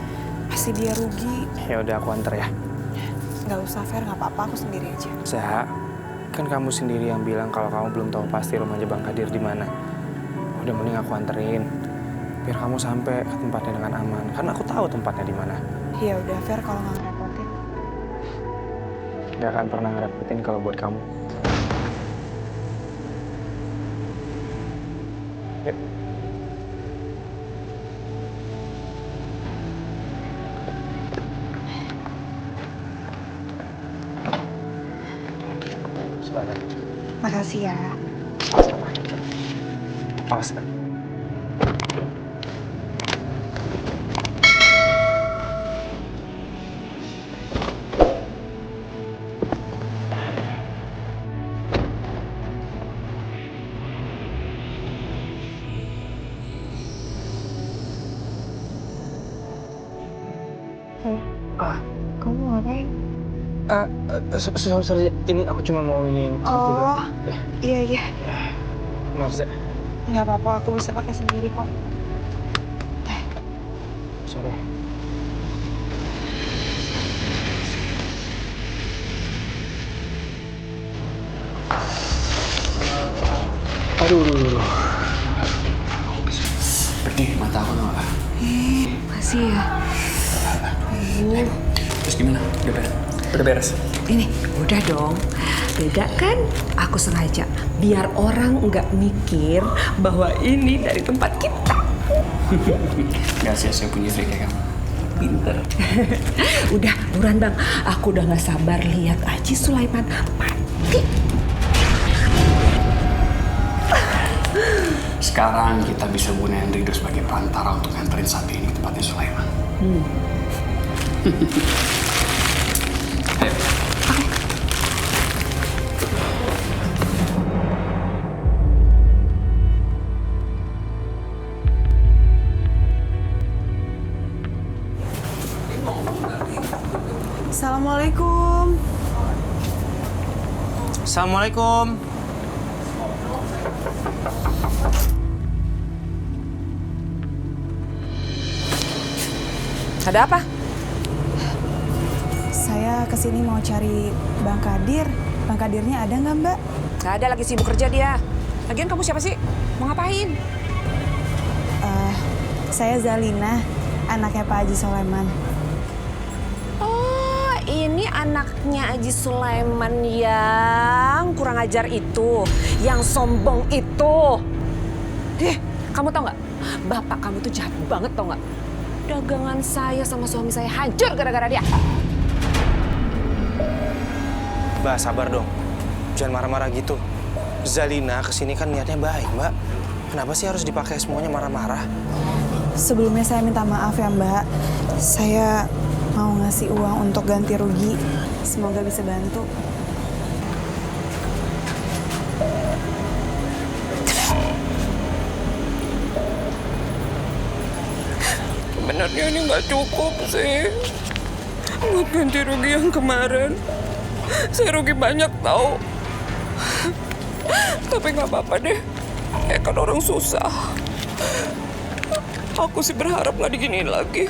[SPEAKER 7] Pasti dia rugi.
[SPEAKER 6] Ya udah aku anter ya.
[SPEAKER 7] Nggak usah, Fer, nggak apa-apa, aku sendiri aja.
[SPEAKER 6] Zah, kan kamu sendiri yang bilang kalau kamu belum tahu pasti rumahnya Bang Kadir di mana. Udah mending aku anterin. Biar kamu sampai ke tempatnya dengan aman. Karena aku tahu tempatnya di mana.
[SPEAKER 7] Ya udah, Fer, kalau nggak ngerepotin.
[SPEAKER 6] Gak akan pernah ngerepotin kalau buat kamu. Yuk. Sebentar.
[SPEAKER 7] Makasih ya.
[SPEAKER 6] Sama-sama. Awas.
[SPEAKER 7] Kamu ngapain?
[SPEAKER 6] Sorry, ini aku cuma mau ini.
[SPEAKER 7] Oh, iya.
[SPEAKER 6] Maaf, Zah.
[SPEAKER 7] Nggak apa-apa, aku bisa pakai sendiri kok.
[SPEAKER 6] Sorry. Aduh.
[SPEAKER 1] Pedih mata aku tau gak?
[SPEAKER 4] Makasih ya.
[SPEAKER 1] Terus gimana? Udah beres?
[SPEAKER 4] Ini, udah dong. Beda kan? Aku sengaja biar orang nggak mikir bahwa ini dari tempat kita.
[SPEAKER 1] Gak sia-sia punya istri kayak kamu. Pinter.
[SPEAKER 4] Udah, buruan Bang. Aku udah nggak sabar lihat Haji Sulaiman mati.
[SPEAKER 1] Sekarang kita bisa gunain Ridho sebagai perantara untuk nganterin sapi ini ke tempatnya Sulaiman. Ayo.
[SPEAKER 7] Assalamualaikum.
[SPEAKER 3] Assalamualaikum.
[SPEAKER 4] Ada apa?
[SPEAKER 7] Saya kesini mau cari Bang Kadir. Bang Kadirnya ada nggak, Mbak?
[SPEAKER 4] Nggak ada, lagi sibuk kerja dia. Lagian kamu siapa sih? Mau ngapain?
[SPEAKER 7] Saya Zalina, anaknya Pak Haji Sulaiman.
[SPEAKER 4] Oh, ini anaknya Haji Sulaiman yang kurang ajar itu, yang sombong itu. Kamu tau nggak? Bapak kamu tuh jahat banget, tau nggak? Dagangan saya sama suami saya hancur gara-gara dia.
[SPEAKER 3] Mbak, sabar dong. Jangan marah-marah gitu. Zalina kesini kan niatnya baik, Mbak. Kenapa sih harus dipakai semuanya marah-marah?
[SPEAKER 7] Sebelumnya saya minta maaf ya, Mbak. Saya mau ngasih uang untuk ganti rugi. Semoga bisa bantu.
[SPEAKER 15] Sebenarnya ini nggak cukup sih buat ganti rugi yang kemarin. Saya rugi banyak tau. Tapi nggak apa-apa deh. Kan orang susah. Aku sih berharap nggak diginiin lagi.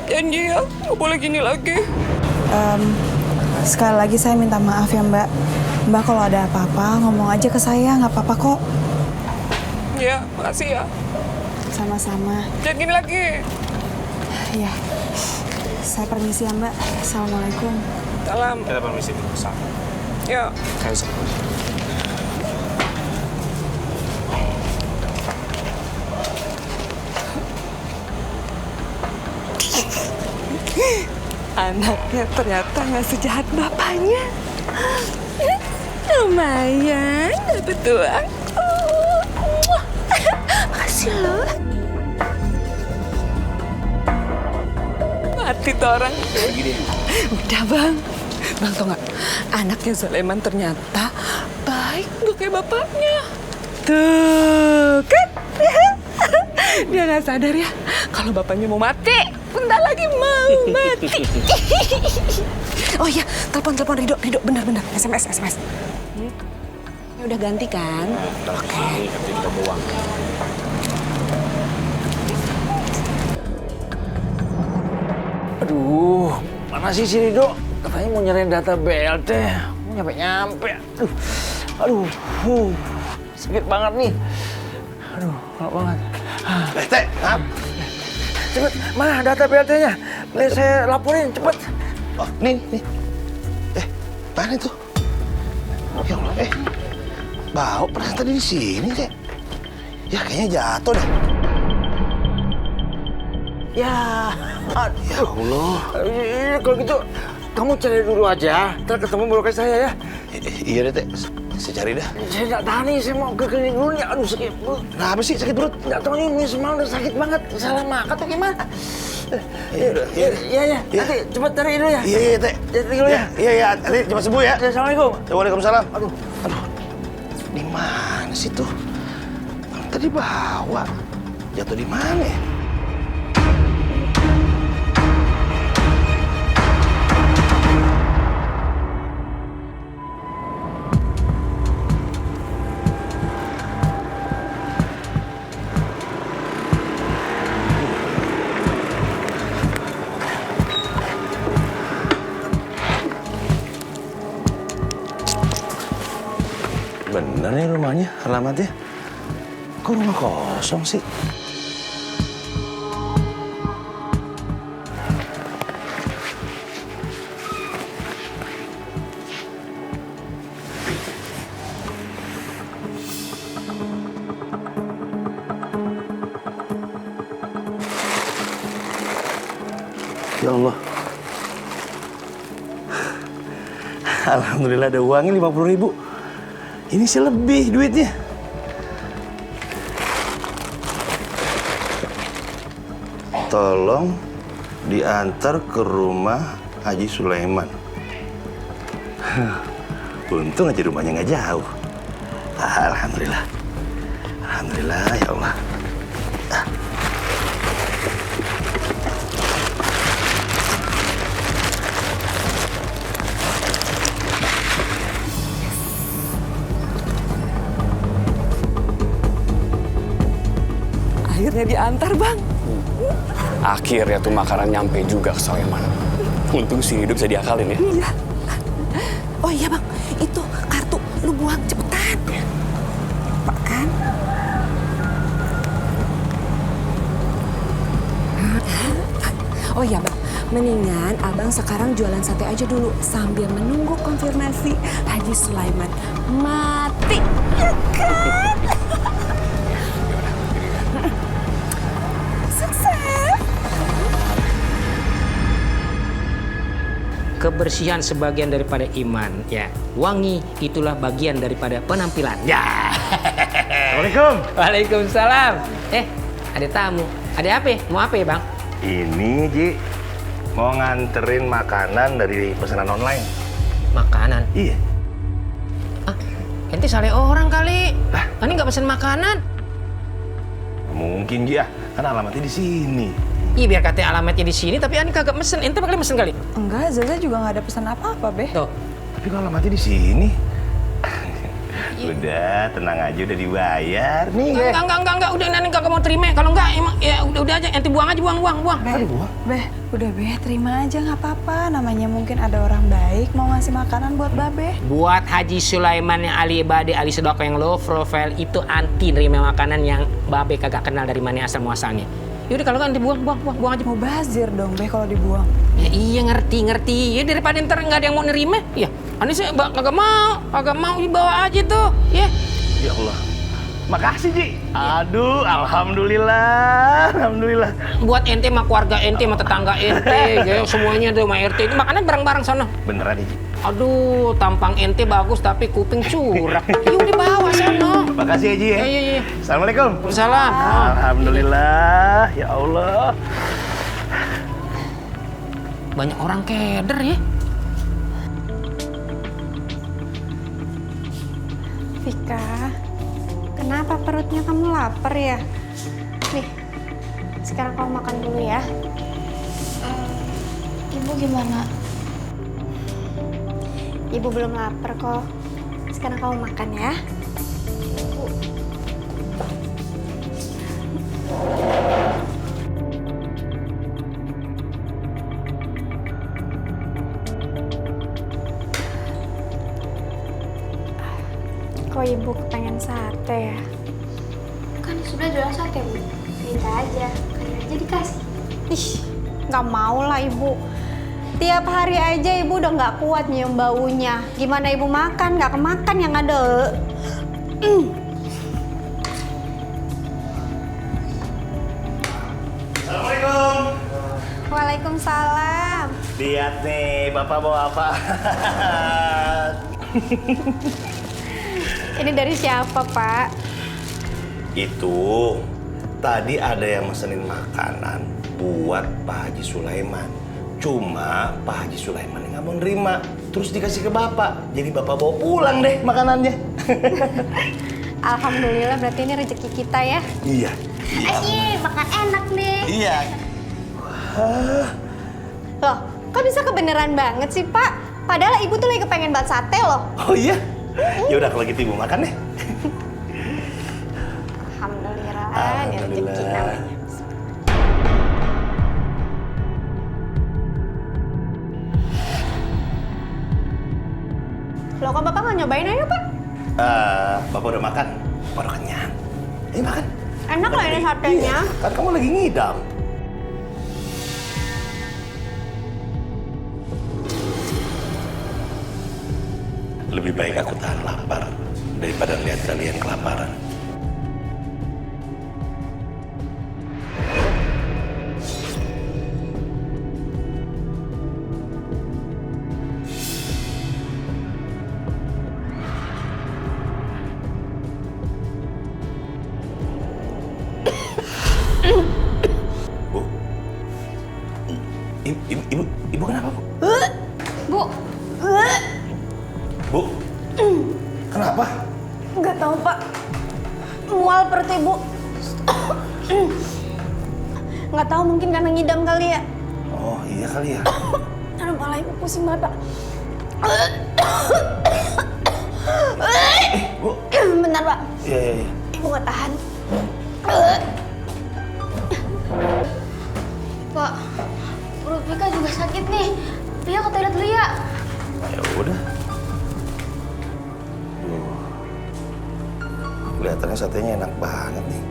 [SPEAKER 15] Janji ya, nggak boleh gini lagi.
[SPEAKER 7] Sekali lagi saya minta maaf ya, Mbak. Mbak kalau ada apa-apa ngomong aja ke saya, nggak apa-apa kok.
[SPEAKER 15] Ya, makasih ya.
[SPEAKER 7] Sama-sama.
[SPEAKER 15] Jangan gini lagi.
[SPEAKER 7] Iya. Saya permisi ya, Mbak. Assalamualaikum.
[SPEAKER 15] Salam.
[SPEAKER 3] Kita permisi dulu.
[SPEAKER 15] Ya.
[SPEAKER 4] Anaknya ternyata nggak sejahat bapaknya. Lumayan, dapet uang. Makasih loh. Mati tuh orang. Udah bang. Bang tau nggak? Anaknya Sulaiman ternyata baik, nggak kayak bapaknya. Tuh kan? Dia nggak sadar ya kalau bapaknya mau mati. Bentar lagi mau mati. Oh iya, telepon Rido, benar-benar SMS. Ya udah ganti kan? Oke.
[SPEAKER 11] Kita buang. Aduh, mana sih si Rido? Katanya mau nyerahin data BLT, mau nyampe. Aduh, sakit banget nih. Aduh, galak banget.
[SPEAKER 3] Teh,
[SPEAKER 11] Cepet, mana data BLT-nya? Nih saya laporin, cepet.
[SPEAKER 3] Oh, nih. Mana itu? Ya Allah, bau perasaan tadi di sini, Teh. Ya kayaknya jatuh deh.
[SPEAKER 11] Ya Allah. Kalau gitu, kamu cari dulu aja. Ntar ketemu baru ke saya ya.
[SPEAKER 3] Iya deh, Teh. Saya cari dah.
[SPEAKER 11] Saya nggak tahan nih, saya mau ke klinik dulu nih. Aduh, sakit perut.
[SPEAKER 3] Kenapa sih sakit perut?
[SPEAKER 11] Nggak tahu nih, semalam udah sakit banget. Salah makan atau gimana? Iya. Nanti cepat cari dulu ya.
[SPEAKER 3] Iya, Teh.
[SPEAKER 11] Cari dulu ya.
[SPEAKER 3] Iya. Nanti cepat sembuh ya.
[SPEAKER 11] Assalamualaikum.
[SPEAKER 3] Waalaikumsalam. Aduh. Di mana sih tuh? Tadi bawa. Jatuh di mana ya? Bener nih rumahnya, alamatnya. Kok rumah kosong sih? Ya Allah. Alhamdulillah ada uangnya 50.000. Ini sih lebih duitnya. Tolong diantar ke rumah Haji Sulaiman. Untung aja rumahnya nggak jauh. Alhamdulillah. Alhamdulillah ya Allah.
[SPEAKER 4] Akhirnya diantar, Bang.
[SPEAKER 1] Akhirnya tuh makanan nyampe juga ke Sulaiman. Untung si Rido bisa diakalin ya.
[SPEAKER 4] Iya. Oh iya bang, itu kartu lu buang cepetan. Pak kan? Oh iya bang, mendingan abang sekarang jualan sate aja dulu sambil menunggu konfirmasi Haji Sulaiman mati. Ya kan? Sukses.
[SPEAKER 2] Kebersihan sebagian daripada iman, ya. Wangi itulah bagian daripada penampilan. Ya.
[SPEAKER 3] Assalamualaikum.
[SPEAKER 2] Waalaikumsalam. Ada tamu. Ada apa? Mau apa ya, Bang?
[SPEAKER 3] Ini, Ji. Mau nganterin makanan dari pesanan online.
[SPEAKER 2] Makanan?
[SPEAKER 3] Iya.
[SPEAKER 2] Ente salah orang kali. Ini nggak pesen makanan.
[SPEAKER 3] Mungkin, Ji, ya. Kan alamatnya di sini.
[SPEAKER 2] Iya, biar katanya alamatnya di sini, tapi Ani kagak mesen. Ente bakal mesen kali?
[SPEAKER 7] Enggak, Zaza juga nggak ada pesan apa-apa, Be.
[SPEAKER 2] Tuh.
[SPEAKER 3] Tapi kalau alamatnya di sini. Udah, tenang aja, udah dibayar nih.
[SPEAKER 2] Enggak, udah Nani kagak mau terima. Kalau enggak, emang ya udah aja, ente buang aja, buang.
[SPEAKER 7] Beh, udah Be, terima aja nggak apa-apa. Namanya mungkin ada orang baik mau ngasih makanan buat Babe.
[SPEAKER 2] Buat Haji Sulaiman yang ahli ibadah, ahli sedekah yang low profile itu anti nerima makanan yang Babe kagak kenal dari mana asal muasalnya. Yaudah kalau kan dibuang aja.
[SPEAKER 7] Mau bazir dong Be kalau dibuang.
[SPEAKER 2] Ya iya ngerti. Ya daripada ntar nggak ada yang mau nerima, ya. Ani sih kagak mau dibawa aja tuh, ya.
[SPEAKER 3] Ya Allah. Makasih, Ji. Aduh, alhamdulillah.
[SPEAKER 2] Buat ente sama keluarga ente sama tetangga ente, ya semuanya ada sama RT. Itu makanan bareng-bareng sana.
[SPEAKER 3] Beneran, Ji.
[SPEAKER 2] Aduh, tampang ente bagus tapi kuping curak. Yuk dibawa sana.
[SPEAKER 3] Makasih ya, Ji.
[SPEAKER 2] Iya.
[SPEAKER 3] Assalamualaikum.
[SPEAKER 2] Waalaikumsalam.
[SPEAKER 3] Alhamdulillah, ya Allah.
[SPEAKER 2] Banyak orang keder ya.
[SPEAKER 5] Vika, kenapa perutnya kamu lapar ya? Nih, sekarang kamu makan dulu ya.
[SPEAKER 12] Ibu gimana?
[SPEAKER 5] Ibu belum lapar kok. Sekarang kamu makan ya. Kok ibu kepengen sate ya?
[SPEAKER 12] Kan sudah jualan sate, Bu.
[SPEAKER 5] Minta aja, kan aja dikasih.
[SPEAKER 12] Ih, nggak mau lah ibu.
[SPEAKER 5] Tiap hari aja ibu udah nggak kuat nyium baunya. Gimana ibu makan? Nggak kemakan yang ada.
[SPEAKER 3] Assalamualaikum.
[SPEAKER 5] Waalaikumsalam.
[SPEAKER 3] Lihat nih, Bapak bawa apa?
[SPEAKER 5] Ini dari siapa, Pak?
[SPEAKER 3] Itu tadi ada yang mesenin makanan buat Pak Haji Sulaiman. Cuma Pak Haji Sulaiman nggak mau nerima, terus dikasih ke Bapak. Jadi Bapak bawa pulang deh makanannya.
[SPEAKER 5] Alhamdulillah, berarti ini rezeki kita ya.
[SPEAKER 3] Iya.
[SPEAKER 5] Asyik, makan enak nih.
[SPEAKER 3] Iya.
[SPEAKER 5] Loh, kok bisa kebeneran banget sih, Pak? Padahal ibu tuh lagi kepengen banget sate loh.
[SPEAKER 3] Oh iya? Ya udah kalau gitu ibu makan deh.
[SPEAKER 5] Alhamdulillah, ini rezeki namanya. Loh, kok Bapak nggak nyobain aja, Pak?
[SPEAKER 3] Bapak udah makan, Bapak udah kenyang. Ayo makan.
[SPEAKER 5] Enak lah ini satenya.
[SPEAKER 3] Iya, kan kamu lagi ngidam. Lebih baik aku tahan lapar daripada lihat kalian kelaparan. Bu, ibu kenapa, Bu?
[SPEAKER 5] Bu.
[SPEAKER 3] Bu, kenapa?
[SPEAKER 5] Nggak tahu, Pak. Mual perut ibu. Nggak tahu, mungkin karena ngidam kali ya.
[SPEAKER 3] Oh iya kali ya.
[SPEAKER 5] Aduh, malah ibu pusing banget, Pak.
[SPEAKER 3] Bu.
[SPEAKER 5] Bentar, Pak.
[SPEAKER 3] Iya.
[SPEAKER 5] Ibu nggak tahan.
[SPEAKER 12] Pak, perut Vika juga sakit nih. Via ke toilet dulu ya.
[SPEAKER 3] Ya udah. Kelihatannya satenya enak banget nih.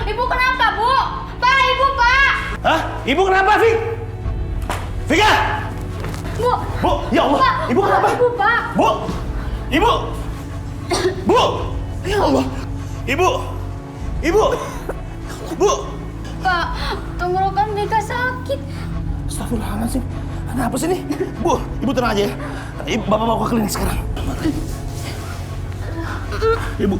[SPEAKER 12] Ibu kenapa, Bu? Pak, Ibu, Pak!
[SPEAKER 3] Hah? Ibu kenapa, Fik? Vika!
[SPEAKER 12] Bu!
[SPEAKER 3] Bu, ya Allah!
[SPEAKER 12] Pak,
[SPEAKER 3] Ibu kenapa?
[SPEAKER 12] Ibu, Pak!
[SPEAKER 3] Bu! Ibu! Bu! Ya Allah! Ibu! Ibu! Bu!
[SPEAKER 12] Pak, tenggorokan Vika sakit.
[SPEAKER 3] Astagfirullahaladzim. Kenapa sih ini? Bu, Ibu tenang aja ya. Bapak bawa ke klinik sekarang. Ibu.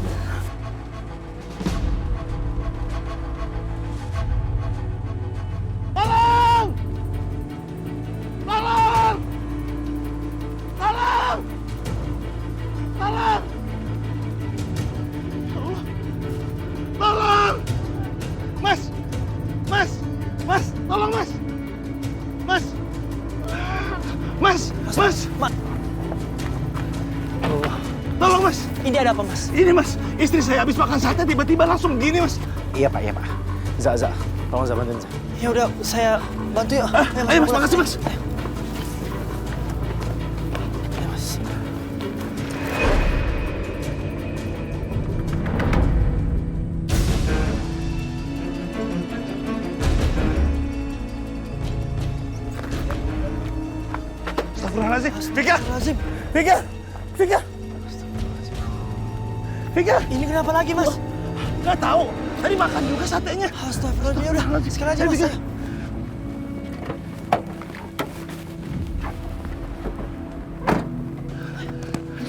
[SPEAKER 3] Tolong! Tolong! Tolong! Tolong! Tolong! Mas! Mas! Mas! Tolong, Mas! Mas! Mas! Mas! Tolong, Mas!
[SPEAKER 8] Ini ada apa, Mas?
[SPEAKER 3] Ini, Mas. Istri saya habis makan sate tiba-tiba langsung begini, Mas.
[SPEAKER 6] Iya, Pak. Za, tolong Za bantuin Za.
[SPEAKER 8] Ya udah, saya bantu yuk.
[SPEAKER 3] Ayo, Mas. Makasih, Mas.
[SPEAKER 8] Ayo, Mas.
[SPEAKER 3] Astagfirullahaladzim. Vika! Vika! Vika! Vika!
[SPEAKER 8] Ini kenapa lagi, Mas?
[SPEAKER 3] Nggak tahu. Tadi makan juga satenya.
[SPEAKER 8] Astagfirullah, ya udah. Sekali aja, Mas.
[SPEAKER 3] Vika.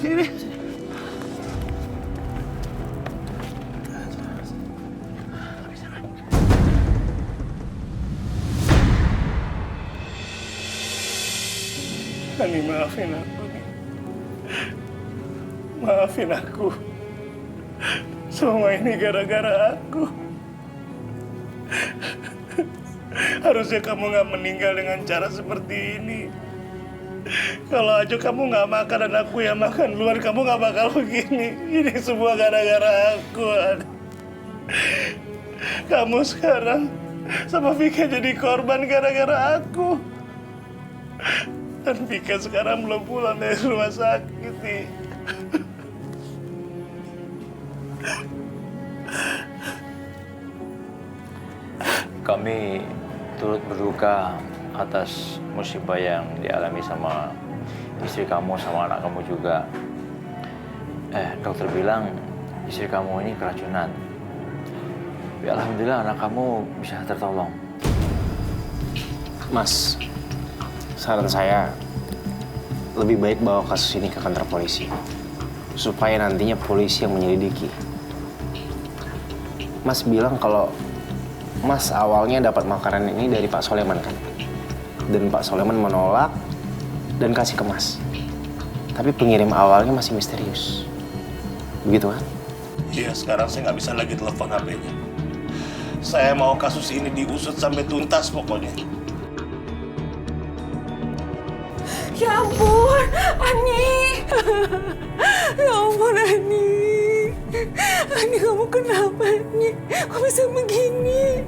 [SPEAKER 3] Sini. Ani, maafin aku. Maafin aku. Semua ini gara-gara aku. Harusnya kamu nggak meninggal dengan cara seperti ini. Kalau aja kamu nggak makan dan aku yang makan luar, kamu nggak bakal begini. Ini semua gara-gara aku. Kamu sekarang sama Vika jadi korban gara-gara aku. Dan Vika sekarang belum pulang dari rumah sakit nih.
[SPEAKER 11] Kami turut berduka atas musibah yang dialami sama istri kamu sama anak kamu juga. Dokter bilang istri kamu ini keracunan. Tapi alhamdulillah anak kamu bisa tertolong.
[SPEAKER 6] Mas, saran saya lebih baik bawa kasus ini ke kantor polisi supaya nantinya polisi yang menyelidiki. Mas bilang kalau Mas awalnya dapat makanan ini dari Pak Soleman kan? Dan Pak Soleman menolak dan kasih ke Mas. Tapi pengirim awalnya masih misterius. Begitu kan?
[SPEAKER 3] Iya, sekarang saya nggak bisa lagi telepon HP-nya. Saya mau kasus ini diusut sampai tuntas pokoknya.
[SPEAKER 4] Ya ampun, Ani. Ya ampun, Ani. Ani, kamu kenapa, Ani? Kok bisa begini?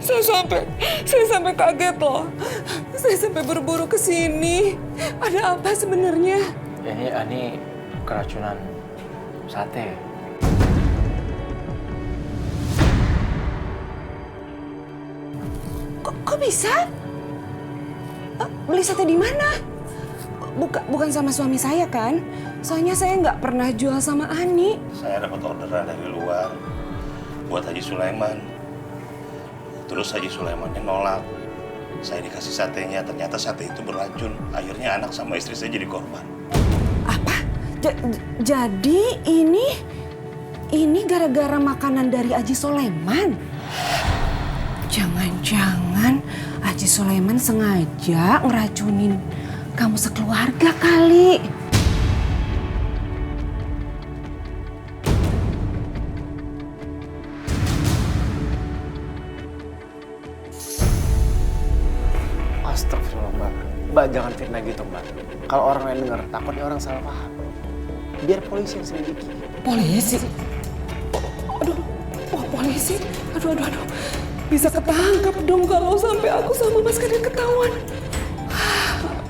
[SPEAKER 4] Saya sampai kaget loh. Saya sampai buru-buru ke sini. Ada apa sebenarnya?
[SPEAKER 11] Ini Ani keracunan sate.
[SPEAKER 4] Kok bisa? Beli sate di mana? Bukan sama suami saya kan? Soalnya saya nggak pernah jual sama Ani.
[SPEAKER 3] Saya dapat orderan dari luar buat Haji Sulaiman. Terus Haji Sulaimannya nolak. Saya dikasih satenya, ternyata sate itu beracun. Akhirnya anak sama istri saya jadi korban.
[SPEAKER 4] Apa? Jadi ini Ini gara-gara makanan dari Haji Soleman. Jangan-jangan Haji Soleman sengaja ngeracunin kamu sekeluarga kali.
[SPEAKER 6] Astagfirullah, Mbak. Mbak, jangan fitnah gitu, Mbak. Kalau orang lain dengar, takutnya orang salah paham. Biar polisi yang selidiki.
[SPEAKER 4] Polisi? Aduh, wah polisi? Aduh. Bisa ketangkap dong kalau sampai aku sama Mas Kadir ketahuan.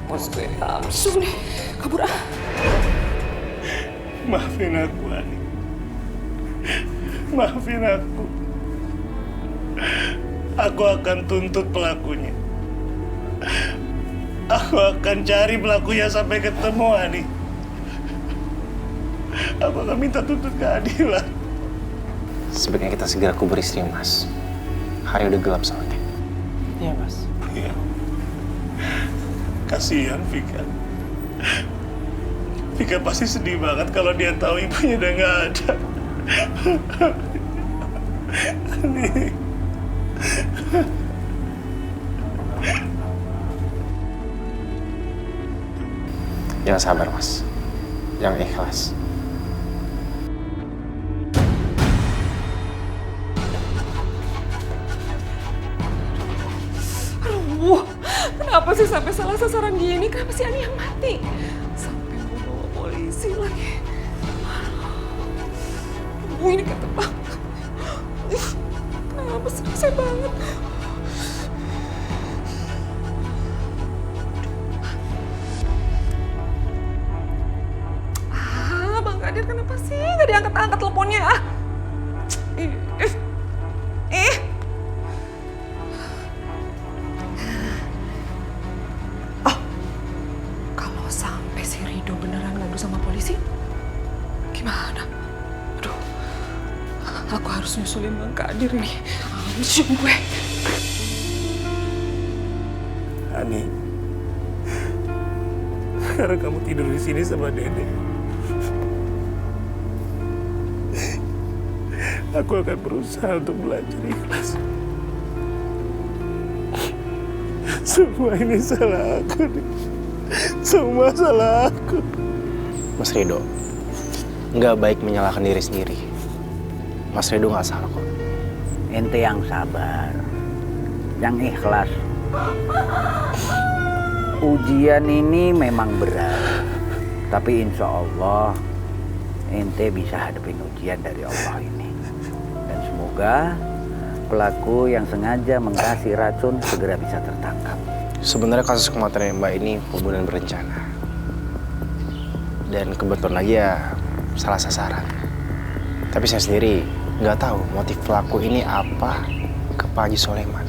[SPEAKER 4] Mas gue langsung deh, kabur ah.
[SPEAKER 3] Maafin aku, Ani. Maafin aku. Aku akan tuntut pelakunya. Aku akan cari pelakunya sampai ketemu, Ani. Aku akan minta tuntut keadilan.
[SPEAKER 6] Sebaiknya kita segera kubur istri, Mas. Hari udah gelap soalnya.
[SPEAKER 8] Iya, Mas.
[SPEAKER 3] Iya. Kasihan Vika. Vika pasti sedih banget kalau dia tahu ibunya udah nggak ada. Ani.
[SPEAKER 6] Yang sabar, Mas. Yang ikhlas.
[SPEAKER 15] Aduh, kenapa sih sampai salah sasaran gini? Kenapa sih Ani yang mati? Sampai mau bawa polisi lagi. Aduh, ini ketebak. Kenapa sih saya banget? Bang Kadir kenapa sih nggak diangkat-angkat teleponnya?
[SPEAKER 4] Oh, kalau sampai si Rido beneran ngadu sama polisi, gimana? Aduh, aku harus nyusulin Bang Kadir nih. Ancur gue.
[SPEAKER 3] Ani, sekarang kamu tidur di sini sama Dede. Aku akan berusaha untuk belajar ikhlas. Semua ini salah aku, nih. Semua salah aku.
[SPEAKER 6] Mas Rido, nggak baik menyalahkan diri sendiri. Mas Rido nggak salah kok.
[SPEAKER 16] Ente yang sabar, yang ikhlas. Ujian ini memang berat, tapi insya Allah ente bisa hadapin ujian dari Allah ini. Dan semoga pelaku yang sengaja mengasih racun segera bisa tertangkap.
[SPEAKER 6] Sebenarnya kasus kematian Mbak ini pembunuhan berencana. Dan kebetulan aja salah sasaran. Tapi saya sendiri nggak tahu motif pelaku ini apa ke Pak Haji Soleman.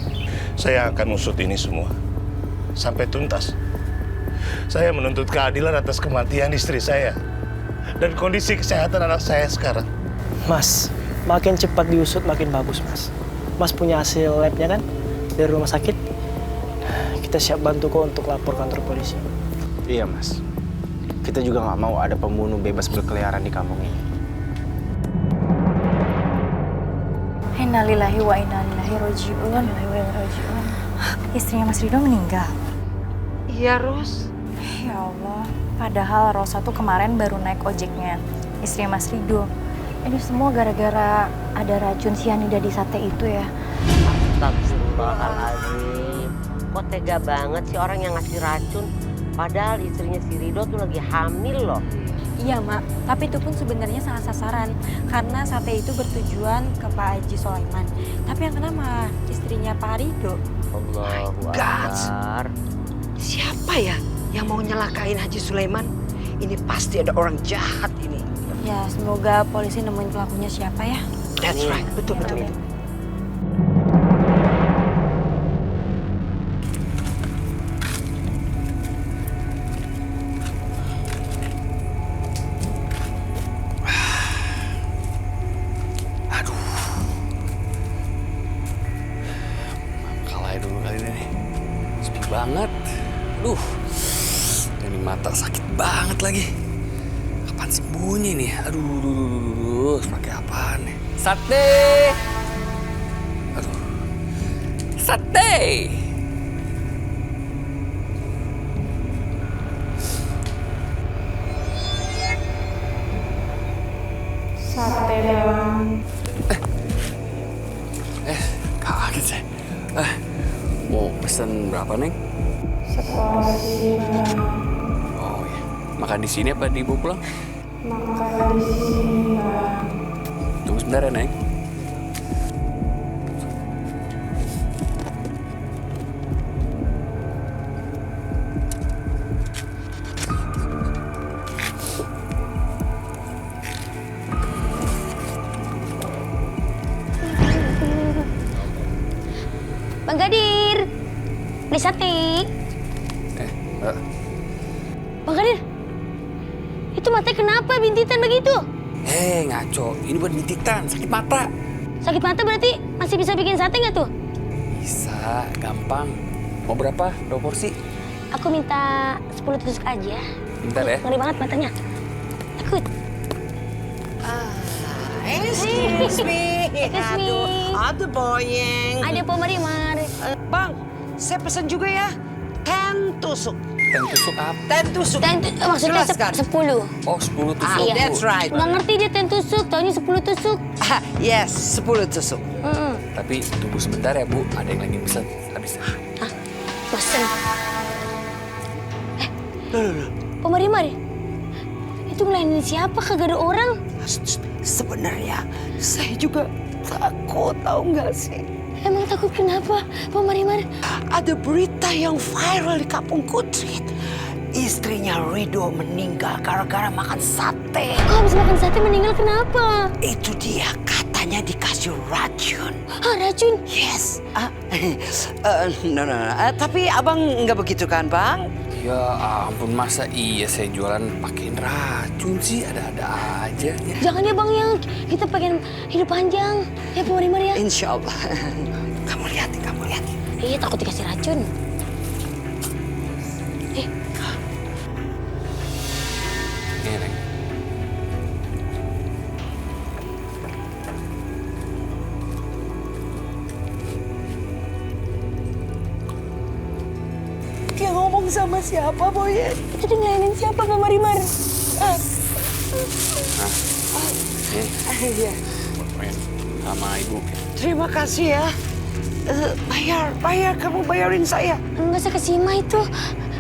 [SPEAKER 3] Saya akan usut ini semua sampai tuntas. Saya menuntut keadilan atas kematian istri saya dan kondisi kesehatan anak saya sekarang.
[SPEAKER 8] Mas, makin cepat diusut makin bagus, Mas. Mas punya hasil labnya kan dari rumah sakit? Kita siap bantu kok untuk lapor kantor polisi.
[SPEAKER 6] Iya, Mas. Kita juga nggak mau ada pembunuh bebas berkeliaran di kampung ini.
[SPEAKER 5] Innalillahi wa inna ilaihi raji'un. Istrinya Mas Rido meninggal.
[SPEAKER 14] Iya, Ros.
[SPEAKER 5] Ya Allah, padahal Rosa tuh kemarin baru naik ojeknya istrinya Mas Rido. Ini semua gara-gara ada racun cyanida di sate itu ya.
[SPEAKER 13] Astagfirullahaladzim. Kok tega banget sih orang yang ngasih racun? Padahal istrinya si Rido tuh lagi hamil loh.
[SPEAKER 5] Iya, Mak. Tapi itu pun sebenarnya salah sasaran. Karena sate itu bertujuan ke Pak Haji Soleman. Tapi yang kena mah istrinya Pak Rido.
[SPEAKER 13] Allahu Akbar.
[SPEAKER 14] Siapa ya yang mau nyelakain Haji Sulaiman? Ini pasti ada orang jahat ini.
[SPEAKER 5] Ya, semoga polisi nemuin pelakunya siapa ya.
[SPEAKER 14] That's right. Betul.
[SPEAKER 1] Banget. Aduh, ini mata sakit banget lagi. Kapan sembunyi nih? Aduh, pakai apaan nih? Sate! Aduh. Sate!
[SPEAKER 12] Sate Bang.
[SPEAKER 1] Kaget saya. Mau pesen berapa, Neng?
[SPEAKER 12] Seporsi Bang.
[SPEAKER 1] Oh iya. Makan di sini apa dibawa pulang?
[SPEAKER 12] Makan di sini Bang.
[SPEAKER 1] Tunggu sebentar ya, Neng.
[SPEAKER 12] Bang Gadir, beli sate. Bang Gadir, itu matanya kenapa bintitan begitu?
[SPEAKER 1] Ngaco. Ini buat bintitan, sakit mata.
[SPEAKER 12] Sakit mata berarti masih bisa bikin sate nggak tuh?
[SPEAKER 1] Bisa, gampang. Mau berapa? 2 porsi?
[SPEAKER 12] Aku minta 10 tusuk aja.
[SPEAKER 1] Bentar ya.
[SPEAKER 12] Ngeri banget matanya. Takut.
[SPEAKER 14] Excuse me.
[SPEAKER 12] Excuse me.
[SPEAKER 14] Ada boyeng.
[SPEAKER 12] Ada Marimar.
[SPEAKER 14] Bang, saya pesan juga ya. 10 tusuk.
[SPEAKER 1] 10 tusuk apa?
[SPEAKER 14] 10 tusuk.
[SPEAKER 12] Maksudnya
[SPEAKER 14] Jelaskan.
[SPEAKER 12] 10.
[SPEAKER 1] Oh, 10 tusuk.
[SPEAKER 12] Iya.
[SPEAKER 14] That's right.
[SPEAKER 12] Nggak ngerti dia 10 tusuk, taunya 10 tusuk.
[SPEAKER 14] Yes, 10 tusuk.
[SPEAKER 1] Tapi tunggu sebentar ya, Bu. Ada yang lagi pesan. Habis.
[SPEAKER 12] Pesen. Pak Marimar, itu ngelainin siapa? Kagak ada orang.
[SPEAKER 14] Sebenarnya saya juga takut, tahu nggak sih?
[SPEAKER 12] Emang takut kenapa, Pak Marimar?
[SPEAKER 14] Ada berita yang viral di Kampung Kutrit. Istrinya Rido meninggal gara-gara makan sate.
[SPEAKER 12] Kok habis makan sate meninggal kenapa?
[SPEAKER 14] Itu dia, katanya dikasih racun.
[SPEAKER 12] Racun?
[SPEAKER 14] Yes. No. Tapi abang nggak begitu kan, Bang?
[SPEAKER 1] Ya ampun, masa iya saya jualan pakein racun sih? Ada-ada aja. Ya.
[SPEAKER 12] Jangan ya Bang, yang kita pengen hidup panjang. Ya Pak Marimar ya.
[SPEAKER 14] Insya Allah. Kamu lihat.
[SPEAKER 12] Iya, takut dikasih racun.
[SPEAKER 1] Ini, Neng.
[SPEAKER 14] Dia ngomong sama siapa, Boye?
[SPEAKER 12] Itu dia ngelainin siapa, Pak Marimar?
[SPEAKER 14] Iya.
[SPEAKER 1] Sama Ibu.
[SPEAKER 14] Terima kasih ya. Bayar, kamu bayarin saya.
[SPEAKER 12] Enggak, saya kasih Ima itu.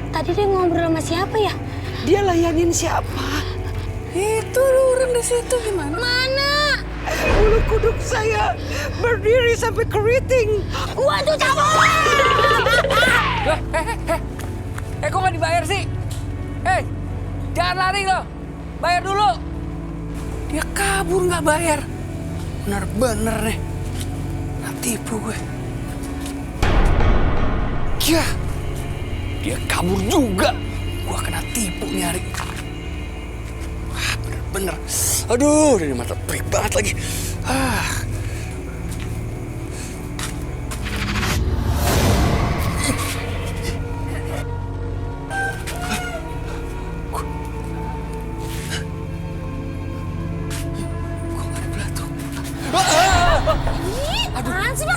[SPEAKER 12] Tadi dia ngobrol sama siapa ya?
[SPEAKER 14] Dia layanin siapa?
[SPEAKER 12] Itu orang di situ gimana? Mana?
[SPEAKER 14] Bulu kuduk saya berdiri sampai keriting.
[SPEAKER 12] Waduh, cabut!
[SPEAKER 1] Kok nggak dibayar sih? Jangan lari loh. Bayar dulu. Dia kabur nggak bayar. Bener-bener nih. Nah, tipu gue. Ya, dia kabur juga. Gua kena tipu nyari. Wah, bener-bener. Aduh, dari mata perih banget lagi.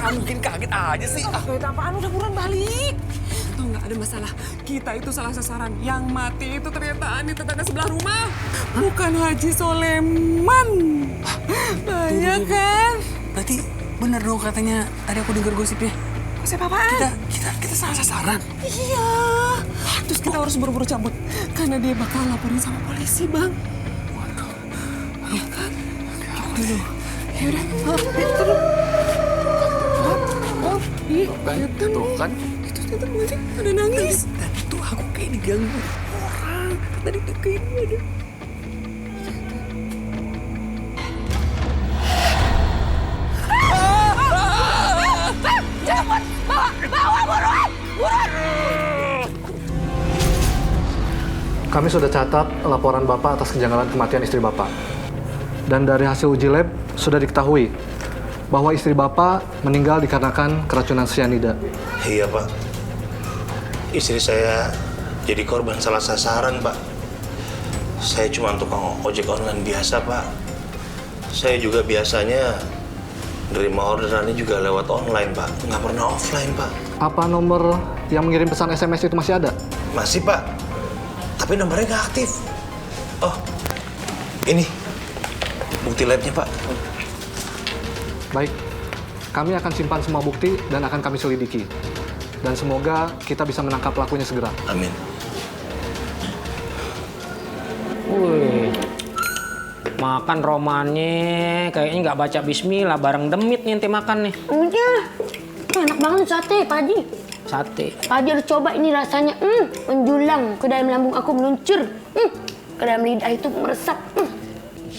[SPEAKER 1] Mungkin kaget aja sih.
[SPEAKER 15] Kaget apaan? Udah buruan balik. Tahu nggak, ada masalah. Kita itu salah sasaran. Yang mati itu ternyata tetangga sebelah rumah. Bukan Haji Soleman. Banyak kan?
[SPEAKER 1] Berarti bener dong katanya. Tadi aku dengar gosipnya.
[SPEAKER 15] Gosip apaan?
[SPEAKER 1] Kita salah sasaran.
[SPEAKER 15] Iya. Terus kita harus buru-buru cabut. Karena dia bakal laporin sama polisi, Bang.
[SPEAKER 1] Waduh.
[SPEAKER 15] Iya kan? Aduh. Yaudah.
[SPEAKER 1] Tuh kan.
[SPEAKER 15] Itu ternyata ada nangis.
[SPEAKER 1] Dan itu aku kayak diganggu orang. Tadi tuh kayak ini ada.
[SPEAKER 15] Cepet! Bawa buruan!
[SPEAKER 17] Kami sudah catat laporan Bapak atas kejanggalan kematian istri Bapak. Dan dari hasil uji lab sudah diketahui bahwa istri Bapak meninggal dikarenakan keracunan cyanida.
[SPEAKER 3] Iya, Pak. Istri saya jadi korban salah sasaran, Pak. Saya cuma tukang ojek online biasa, Pak. Saya juga biasanya nerima orderannya juga lewat online, Pak. Nggak pernah offline, Pak.
[SPEAKER 17] Apa nomor yang mengirim pesan SMS itu masih ada?
[SPEAKER 3] Masih, Pak. Tapi nomornya nggak aktif. Oh, ini bukti labnya, Pak.
[SPEAKER 17] Baik, kami akan simpan semua bukti dan akan kami selidiki. Dan semoga kita bisa menangkap pelakunya segera.
[SPEAKER 3] Amin.
[SPEAKER 2] Wih, makan romannya kayaknya nggak baca bismillah, bareng demit nih ente makan nih.
[SPEAKER 12] Udah, enak banget sate, Pak Haji.
[SPEAKER 2] Sate.
[SPEAKER 12] Pak Haji harus coba ini rasanya, menjulang ke dalam lambung aku, meluncur. Ke dalam lidah itu meresap.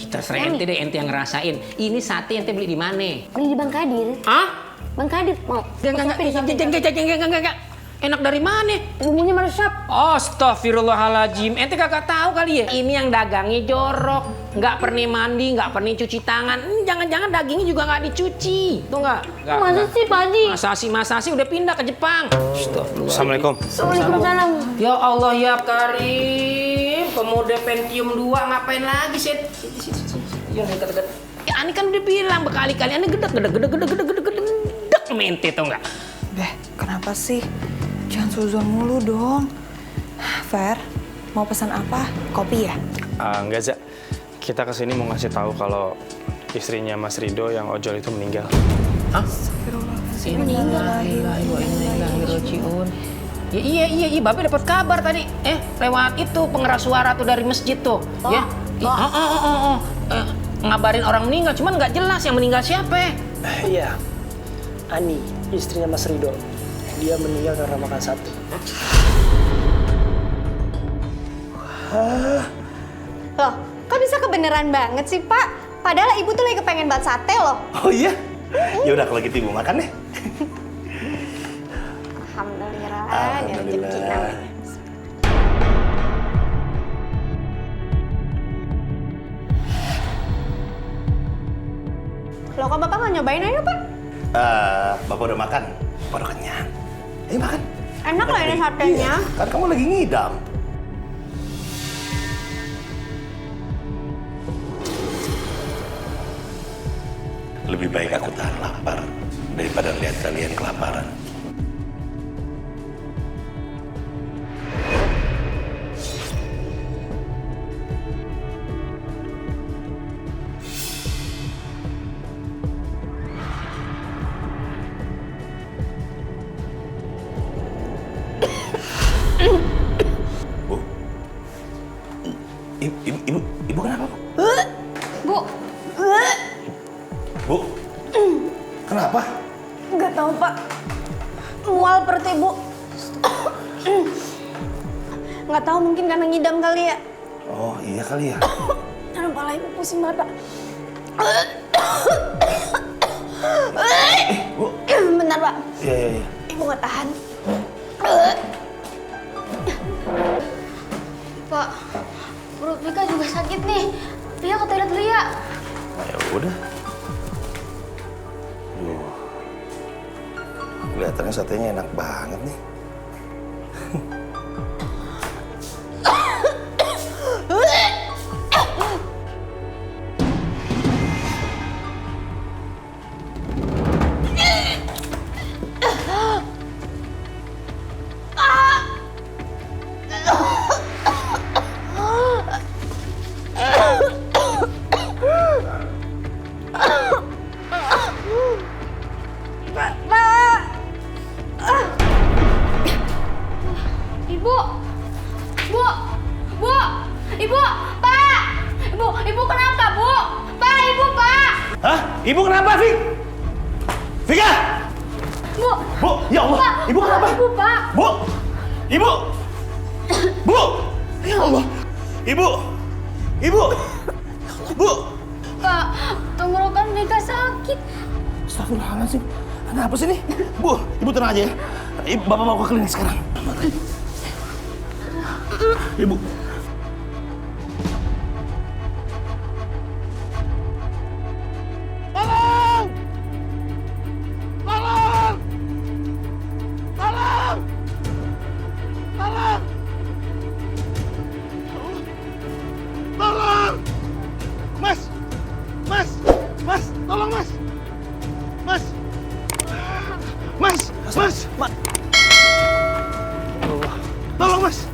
[SPEAKER 2] Terserah ente deh, ente yang ngerasain. Ini sate ente beli di mana?
[SPEAKER 12] Beli di Bang Kadir.
[SPEAKER 2] Hah?
[SPEAKER 12] Bang Kadir, mau?
[SPEAKER 2] Enggak. Enak dari mana?
[SPEAKER 12] Bumbunya meresap.
[SPEAKER 2] Astagfirullahaladzim. Ente kagak tahu kali ya? Ini yang dagangnya jorok. Nggak pernah mandi, nggak pernah cuci tangan. Jangan-jangan dagingnya juga nggak dicuci. Tuh nggak?
[SPEAKER 12] Masa sih, Pak Haji?
[SPEAKER 2] Masa sih udah pindah ke Jepang.
[SPEAKER 3] Assalamualaikum.
[SPEAKER 12] Waalaikumsalam.
[SPEAKER 2] Ya Allah ya Karim. Pemuda Pentium 2 ngapain lagi sih? Ya Ani kan udah bilang berkali-kali Ani gedek sama ente tau nggak?
[SPEAKER 7] Beh, kenapa sih? Jangan suzon mulu dong. Fer, mau pesan apa? Kopi ya?
[SPEAKER 8] Enggak, Za. Kita kesini mau ngasih tahu kalau istrinya Mas Rido yang ojol itu meninggal.
[SPEAKER 2] Hah?
[SPEAKER 12] Meninggal.
[SPEAKER 2] Ya iya, Babe dapat kabar tadi. Lewat itu pengeras suara tuh dari masjid tuh. Ya. Ngabarin orang meninggal, cuman nggak jelas yang meninggal siapa.
[SPEAKER 8] Iya, Ani, istrinya Mas Rido. Dia meninggal karena makan sate.
[SPEAKER 9] Loh, kok bisa kebeneran banget sih, Pak? Padahal ibu tuh lagi kepengen banget sate loh.
[SPEAKER 3] Oh iya? Ya udah kalau gitu ibu makan deh.
[SPEAKER 9] Alhamdulillah.
[SPEAKER 3] Alhamdulillah.
[SPEAKER 9] Loh, kok Bapak nggak nyobain aja, Pak?
[SPEAKER 3] Bapak udah makan. Bapak udah kenyang. Ayo makan.
[SPEAKER 9] Enak lah ini satenya.
[SPEAKER 3] Iya, kan kamu lagi ngidam. Lebih baik aku tahan lapar daripada lihat kalian kelaparan. Ibu kenapa, Bu? Bu? Kenapa?
[SPEAKER 9] Nggak tahu, Pak. Mual perut ibu. Nggak tahu, mungkin karena ngidam kali ya.
[SPEAKER 3] Oh iya kali ya.
[SPEAKER 9] Aduh, kepala ibu pusing banget, Pak.
[SPEAKER 3] Bu.
[SPEAKER 9] Bentar, Pak.
[SPEAKER 3] Iya.
[SPEAKER 9] Ibu nggak tahan.
[SPEAKER 12] Pak, perut Vika juga sakit nih. Lia ke toilet dulu ya.
[SPEAKER 3] Ya udah. Kelihatannya satenya enak banget nih.
[SPEAKER 12] Ibu kenapa, Bu? Pak, Ibu, Pak!
[SPEAKER 3] Hah? Ibu kenapa, Fik? Vika!
[SPEAKER 12] Bu!
[SPEAKER 3] Bu, ya Allah!
[SPEAKER 12] Pak,
[SPEAKER 3] Ibu kenapa?
[SPEAKER 12] Ibu, Pak!
[SPEAKER 3] Bu! Ibu! Bu! Ya Allah! Ibu! Ibu! Bu!
[SPEAKER 12] Pak, tenggorokan Vika sakit.
[SPEAKER 3] Astagfirullahaladzim. Ada apa sih ini? Bu, Ibu tenang aja ya. Bapak mau ke klinik sekarang. Ibu.
[SPEAKER 18] Tolong! Tolong! Tolong! Tolong!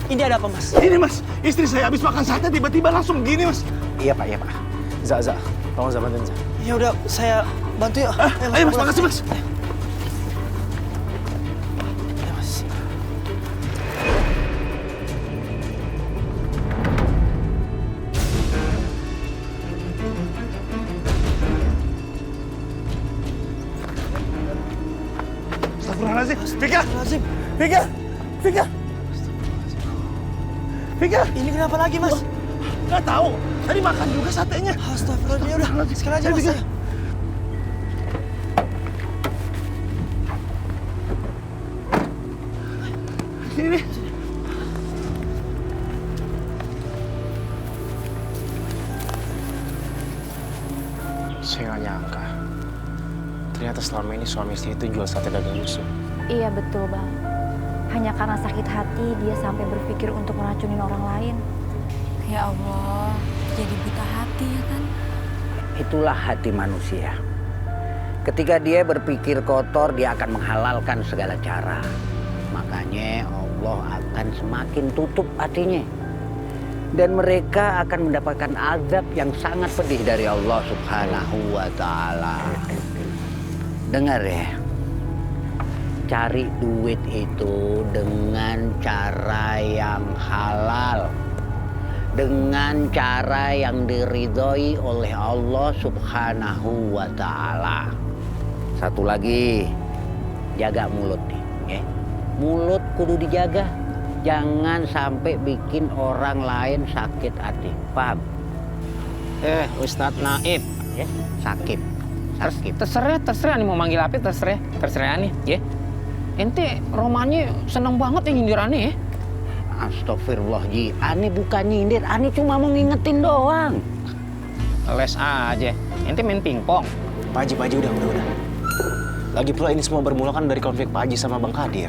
[SPEAKER 8] Ini ada apa, Mas?
[SPEAKER 3] Ini Mas, istri saya habis makan sate tiba-tiba langsung gini Mas.
[SPEAKER 6] Iya Pak. Za, tolong Za bantuin Za.
[SPEAKER 8] Ya udah, saya bantu yuk.
[SPEAKER 3] Ayo Mas, makasih Mas. Astagfirullahaladzim. Vika.
[SPEAKER 8] Ini kenapa lagi, Mas?
[SPEAKER 3] Nggak tahu. Tadi makan juga satenya.
[SPEAKER 8] Astagfirullah, ya udah. Sekali aja, Mas.
[SPEAKER 3] Sini nih.
[SPEAKER 6] Saya nggak nyangka. Ternyata selama ini suami istri itu jual sate daging busuk.
[SPEAKER 9] Iya betul Bang. Hanya karena sakit hati dia sampai berpikir untuk meracunin orang lain.
[SPEAKER 7] Ya Allah, jadi buta hati ya kan?
[SPEAKER 16] Itulah hati manusia. Ketika dia berpikir kotor, dia akan menghalalkan segala cara. Makanya Allah akan semakin tutup hatinya. Dan mereka akan mendapatkan azab yang sangat pedih dari Allah Subhanahu wa Ta'ala. Dengar ya, cari duit itu dengan cara yang halal, dengan cara yang diridhoi oleh Allah Subhanahu wa Ta'ala. Satu lagi, jaga mulut nih, ya. Mulut kudu dijaga, jangan sampai bikin orang lain sakit hati, paham?
[SPEAKER 2] Ustadz Naib,
[SPEAKER 16] ya, sakit.
[SPEAKER 2] Terserah nih mau manggil apa, terserah nih, ya. Ente romannya seneng banget ya nyindir aneh ya.
[SPEAKER 16] Astagfirullah Ji, aneh bukan nyindir, aneh cuma mau ngingetin doang.
[SPEAKER 2] Les aja, ente main pingpong.
[SPEAKER 6] Pak Haji udah. Lagi pula ini semua bermula kan dari konflik Pak Haji sama Bang Kadir.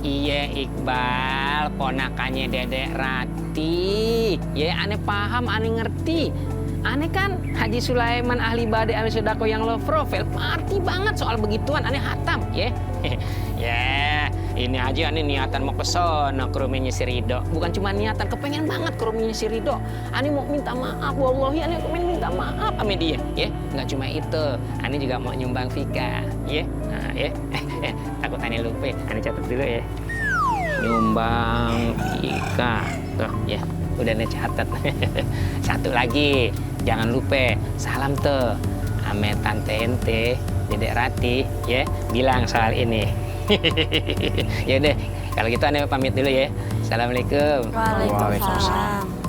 [SPEAKER 2] Iya Iqbal, ponakannya Dedek Rati. Ya aneh paham, aneh ngerti. Aneh kan Haji Sulaiman ahli badai ahli sodako yang low profile. Ngerti banget soal begituan, aneh hatam ya. Ya, ini aja aneh niatan mau kesono ke rumahnya si Ridho. Bukan cuma niatan, kepengen banget ke rumahnya si Ridho. Aneh mau minta maaf, wallahi aneh pengen minta maaf sama dia. Ya, nggak cuma itu, aneh juga mau nyumbang Vika. Ya, nah, ya. Takut aneh lupa, aneh catat dulu ya. Nyumbang Vika, tuh ya. Udah aneh catat. Satu lagi, jangan lupa salam tuh ame tante ente Dedek Rati ya, bilang soal ini. Ya deh, kalau gitu aneh pamit dulu ya. Assalamualaikum.
[SPEAKER 7] Waalaikumsalam.